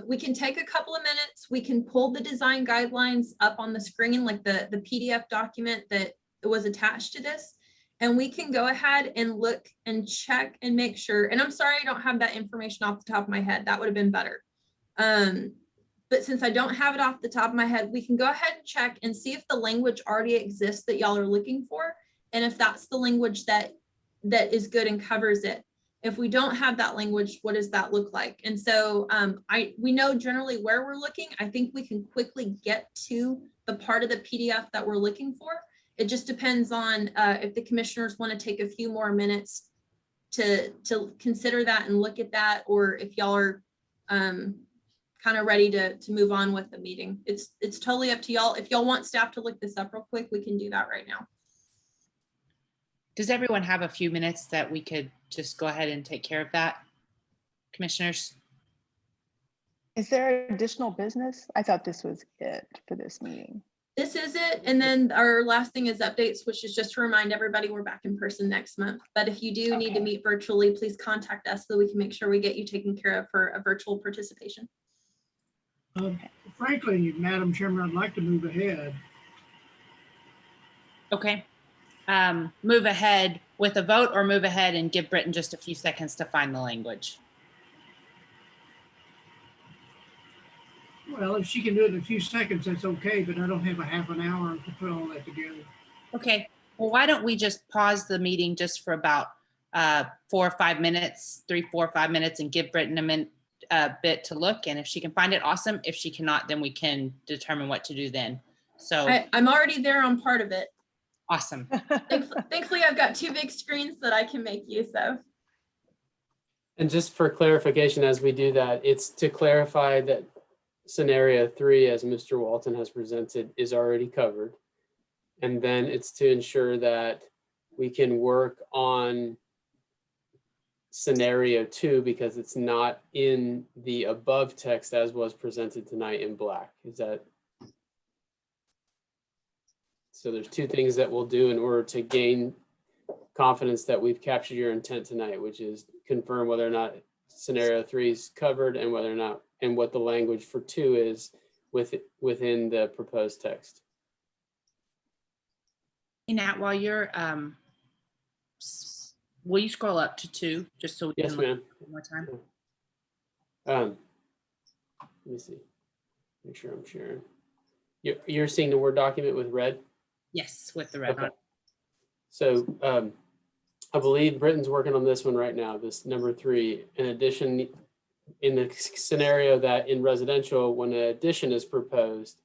We can take a couple of minutes. We can pull the design guidelines up on the screen, like the PDF document that was attached to this. And we can go ahead and look and check and make sure. And I'm sorry, I don't have that information off the top of my head. That would have been better. But since I don't have it off the top of my head, we can go ahead and check and see if the language already exists that y'all are looking for. And if that's the language that is good and covers it. If we don't have that language, what does that look like? And so we know generally where we're looking. I think we can quickly get to the part of the PDF that we're looking for. It just depends on if the commissioners want to take a few more minutes to consider that and look at that, or if y'all are kind of ready to move on with the meeting. It's totally up to y'all. If y'all want staff to look this up real quick, we can do that right now. Does everyone have a few minutes that we could just go ahead and take care of that, commissioners? Is there additional business? I thought this was it for this meeting. This is it. And then our last thing is updates, which is just to remind everybody we're back in person next month. But if you do need to meet virtually, please contact us so we can make sure we get you taken care of for a virtual participation. Frankly, Madam Chairman, I'd like to move ahead. Okay. Move ahead with a vote, or move ahead and give Britton just a few seconds to find the language? Well, if she can do it in a few seconds, that's okay, but I don't have a half an hour to put all that together. Okay, well, why don't we just pause the meeting just for about 4 or 5 minutes, 3, 4, 5 minutes, and give Britton a bit to look. And if she can find it, awesome. If she cannot, then we can determine what to do then. So I'm already there on part of it. Awesome. Thankfully, I've got 2 big screens that I can make use of. And just for clarification, as we do that, it's to clarify that scenario 3, as Mr. Walton has presented, is already covered. And then it's to ensure that we can work on scenario 2 because it's not in the above text as was presented tonight in black. Is that? So there's 2 things that we'll do in order to gain confidence that we've captured your intent tonight, which is confirm whether or not scenario 3 is covered and whether or not, and what the language for 2 is within the proposed text. Hey, Nat, while you're, will you scroll up to 2 just so we Yes, can look ma'am. one more time? Let me see. Make sure I'm sharing. You're seeing the Word document with red? Yes, with the red Okay. on. So I believe Britton's working on this one right now, this number 3. In addition, in the scenario that in residential, when an addition is proposed,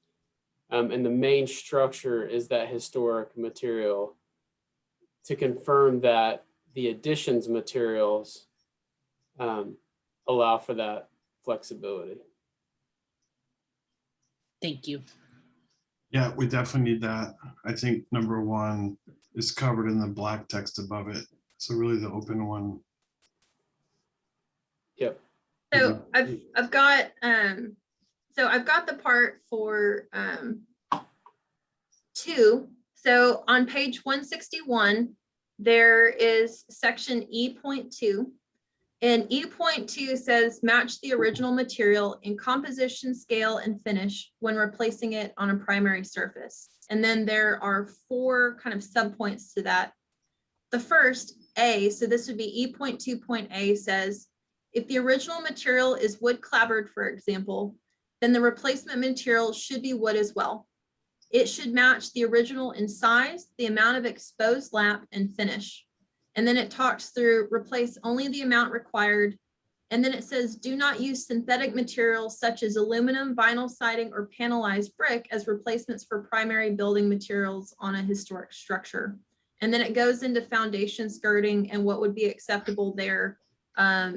and the main structure is that historic material, to confirm that the additions materials allow for that flexibility. Thank you. Yeah, we definitely need that. I think number 1 is covered in the black text above it. So really the open one. Yep. So I've got the part for 2. So on page 161, there is section E.2. And E.2 says match the original material in composition, scale, and finish when replacing it on a primary surface. And then there are 4 kind of subpoints to that. The first, A, so this would be E.2.A, says, if the original material is wood clapboard, for example, then the replacement material should be wood as well. It should match the original in size, the amount of exposed lap, and finish. And then it talks through replace only the amount required. And then it says, do not use synthetic materials such as aluminum, vinyl siding, or panelized brick as replacements for primary building materials on a historic structure. And then it goes into foundation skirting and what would be acceptable there,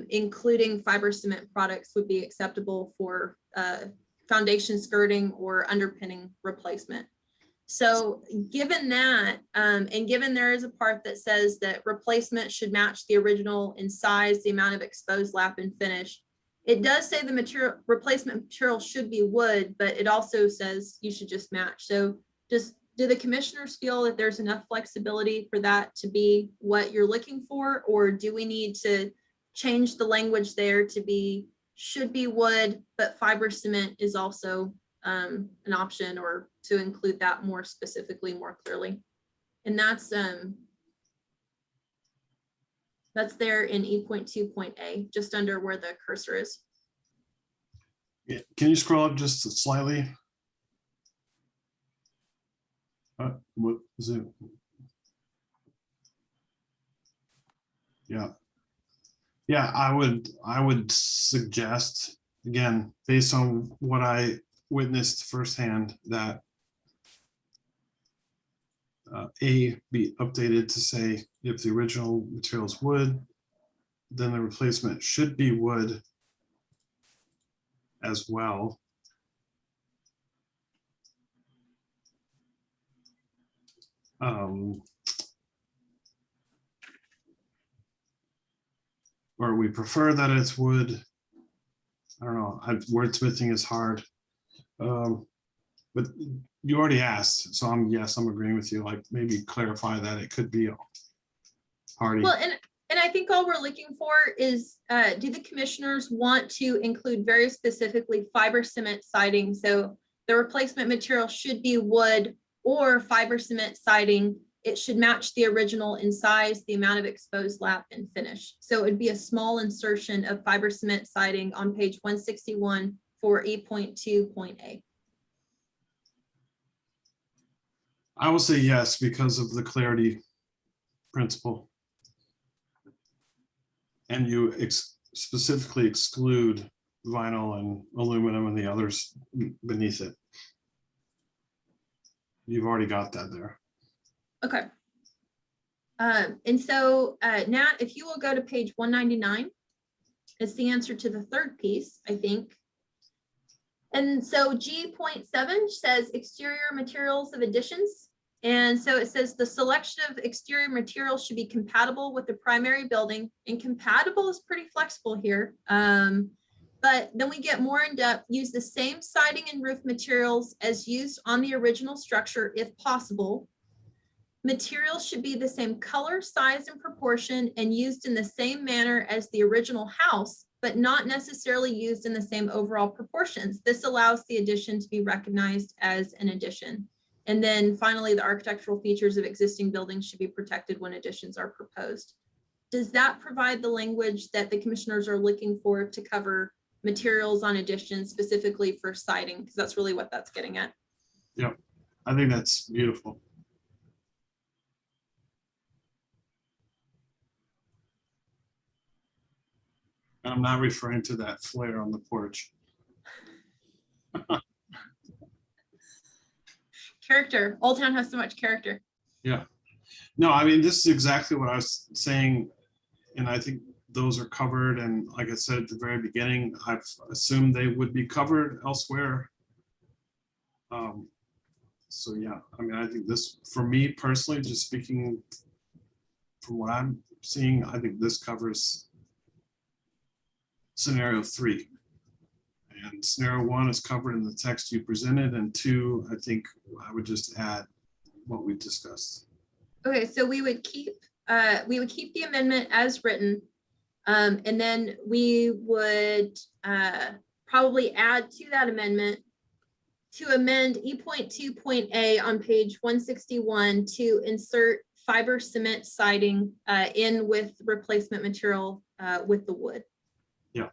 including fiber cement products would be acceptable for foundation skirting or underpinning replacement. So given that, and given there is a part that says that replacement should match the original in size, the amount of exposed lap, and finish, it does say the material replacement material should be wood, but it also says you should just match. So do the commissioners feel that there's enough flexibility for that to be what you're looking for, or do we need to change the language there to be should be wood, but fiber cement is also an option, or to include that more specifically, more clearly? And that's there in E.2.A, just under where the cursor is. Yeah. Can you scroll up just slightly? What is it? Yeah. Yeah, I would suggest, again, based on what I witnessed firsthand, that A be updated to say if the original material is wood, then the replacement should be wood as well. Or we prefer that it's wood. I don't know, wordsmithing is hard. But you already asked, so I'm agreeing with you, like maybe clarify that it could be hardy. Well, and I think all we're looking for is, do the commissioners want to include very specifically fiber cement siding? So the replacement material should be wood or fiber cement siding. It should match the original in size, the amount of exposed lap, and finish. So it would be a small insertion of fiber cement siding on page 161 for E.2.A. I will say yes, because of the clarity principle. And you specifically exclude vinyl and aluminum and the others beneath it. You've already got that there. Okay. And so Nat, if you will go to page 199, it's the answer to the third piece, I think. And so G.7 says exterior materials of additions. And so it says the selection of exterior materials should be compatible with the primary building, and compatible is pretty flexible here. But then we get more in depth, use the same siding and roof materials as used on the original structure if possible. Materials should be the same color, size, and proportion and used in the same manner as the original house, but not necessarily used in the same overall proportions. This allows the addition to be recognized as an addition. And then finally, the architectural features of existing buildings should be protected when additions are proposed. Does that provide the language that the commissioners are looking for to cover materials on additions specifically for siding? Because that's really what that's getting at. Yep, I think that's beautiful. And I'm not referring to that flare on the porch. Character. Old Town has so much character. Yeah. No, I mean, this is exactly what I was saying. And I think those are covered. And like I said at the very beginning, I've assumed they would be covered elsewhere. So yeah, I mean, I think this, for me personally, just speaking from what I'm seeing, I think this covers scenario 3. And scenario 1 is covered in the text you presented, and 2, I think I would just add what we discussed. Okay, so we would keep the amendment as written, and then we would probably add to that amendment to amend E.2.A on page 161 to insert fiber cement siding in with replacement material with the wood. Yeah.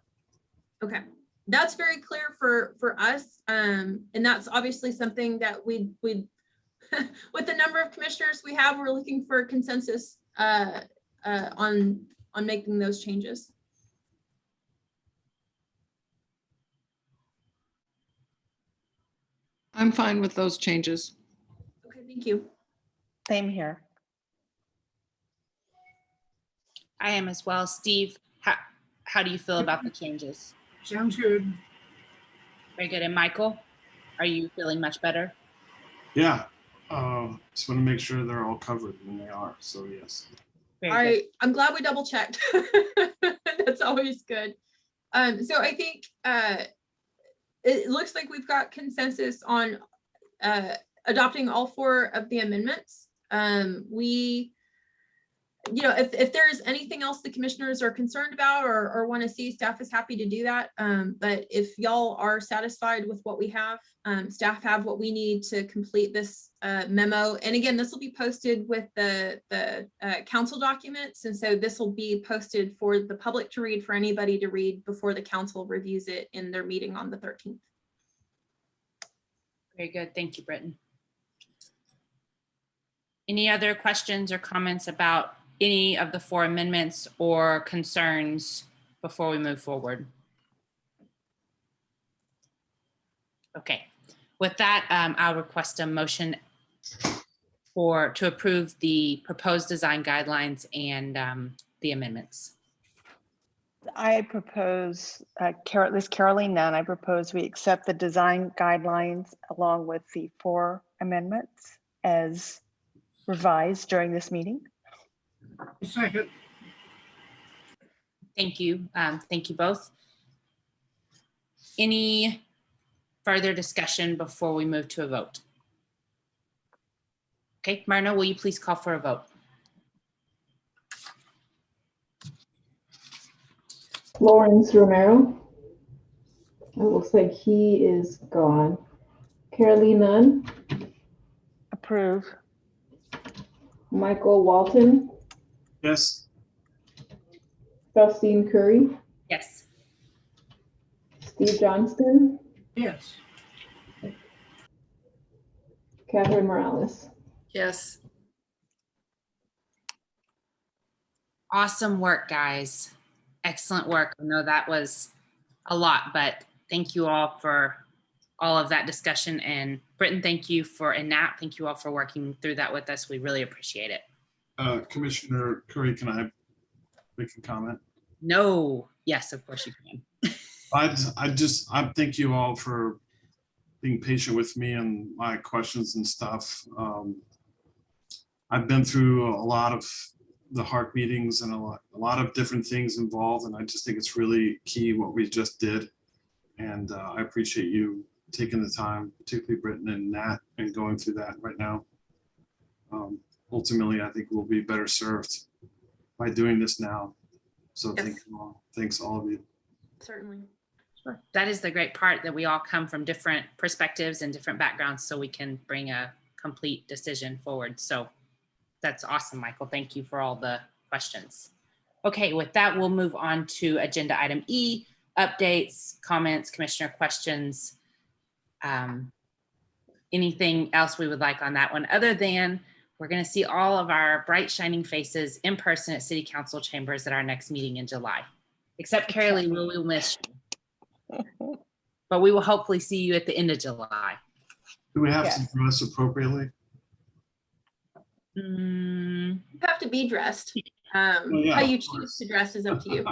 Okay, that's very clear for us, and that's obviously something that we with the number of commissioners we have, we're looking for consensus on making those changes. I'm fine with those changes. Okay, thank you. Same here. I am as well. Steve, how do you feel about the changes? Sounds good. Very good. And Michael, are you feeling much better? Yeah. Just want to make sure they're all covered, and they are. So yes. Very good. I'm glad we double checked. That's always good. So I think it looks like we've got consensus on adopting all 4 of the amendments. If there is anything else the commissioners are concerned about or want to see, staff is happy to do that. But if y'all are satisfied with what we have, staff have what we need to complete this memo. And again, this will be posted with the council documents. And so this will be posted for the public to read, for anybody to read before the council reviews it in their meeting on the 13th. Very good. Thank you, Britton. Any other questions or comments about any of the 4 amendments or concerns before we move forward? Okay, with that, I'll request a motion to approve the proposed design guidelines and the amendments. I propose, this is Caroline Nunn, I propose we accept the design guidelines along with the 4 amendments as revised during this meeting. Second. Thank you. Thank you both. Any further discussion before we move to a vote? Okay, Myrna, will you please call for a vote? Lawrence Romero. It looks like he is gone. Caroline Nunn. Approve. Michael Walton. Yes. Faustine Curry. Yes. Steve Johnston. Yes. Catherine Morales. Yes. Awesome work, guys. Excellent work. I know that was a lot, but thank you all for all of that discussion. And Britton, thank you and Nat, thank you all for working through that with us. We really appreciate it. Commissioner Curry, can I make a comment? No. Yes, of course you can. I thank you all for being patient with me and my questions and stuff. I've been through a lot of the Harc meetings and a lot of different things involved, and I just think it's really key what we just did. And I appreciate you taking the time, particularly Britton and Nat, and going through that right now. Ultimately, I think we'll be better served by doing this now. So Yes. thank you all. Thanks all of you. Certainly. Sure. That is the great part, that we all come from different perspectives and different backgrounds, so we can bring a complete decision forward. So that's awesome, Michael. Thank you for all the questions. Okay, with that, we'll move on to agenda item E, updates, comments, commissioner questions. Anything else we would like on that one, other than we're going to see all of our bright shining faces in person at City Council chambers at our next meeting in July. Except Carrie Lee, we will miss you. But we will hopefully see you at the end of July. Do we have Yes. to dress appropriately? You have to be dressed. yeah, How you of choose course. to dress is up to you.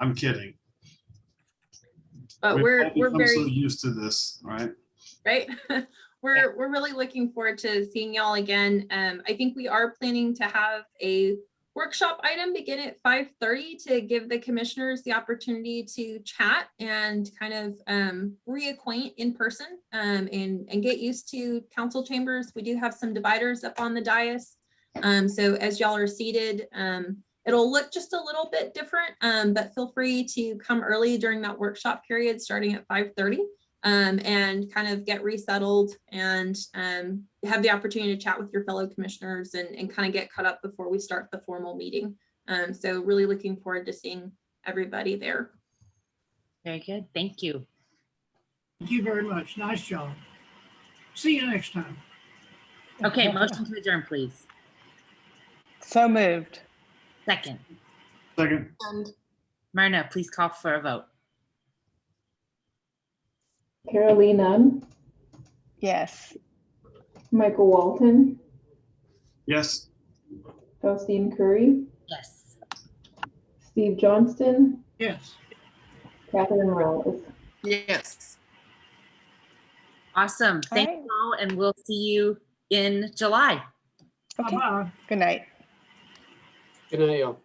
I'm kidding. But We've all we're become very so used to this, right? right. We're really looking forward to seeing y'all again. I think we are planning to have a workshop item begin at 5:30 to give the commissioners the opportunity to chat and kind of reacquaint in person and get used to council chambers. We do have some dividers up on the dais. So as y'all are seated, it'll look just a little bit different, but feel free to come early during that workshop period starting at 5:30. And kind of get resettled and have the opportunity to chat with your fellow commissioners and kind of get caught up before we start the formal meeting. So really looking forward to seeing everybody there. Very good. Thank you. Thank you very much. Nice job. See you next time. Okay, motion to adjourn, please. So moved. Second. Second. And Myrna, please call for a vote. Carolee Nunn, Yes. Michael Walton, Yes. Faustine Curry, Yes. Steve Johnston, Yes. Catherine Morales. yes. Awesome. Thank right. you all, and we'll see you in July. Okay. Bye-bye. Good night. Good night, y'all.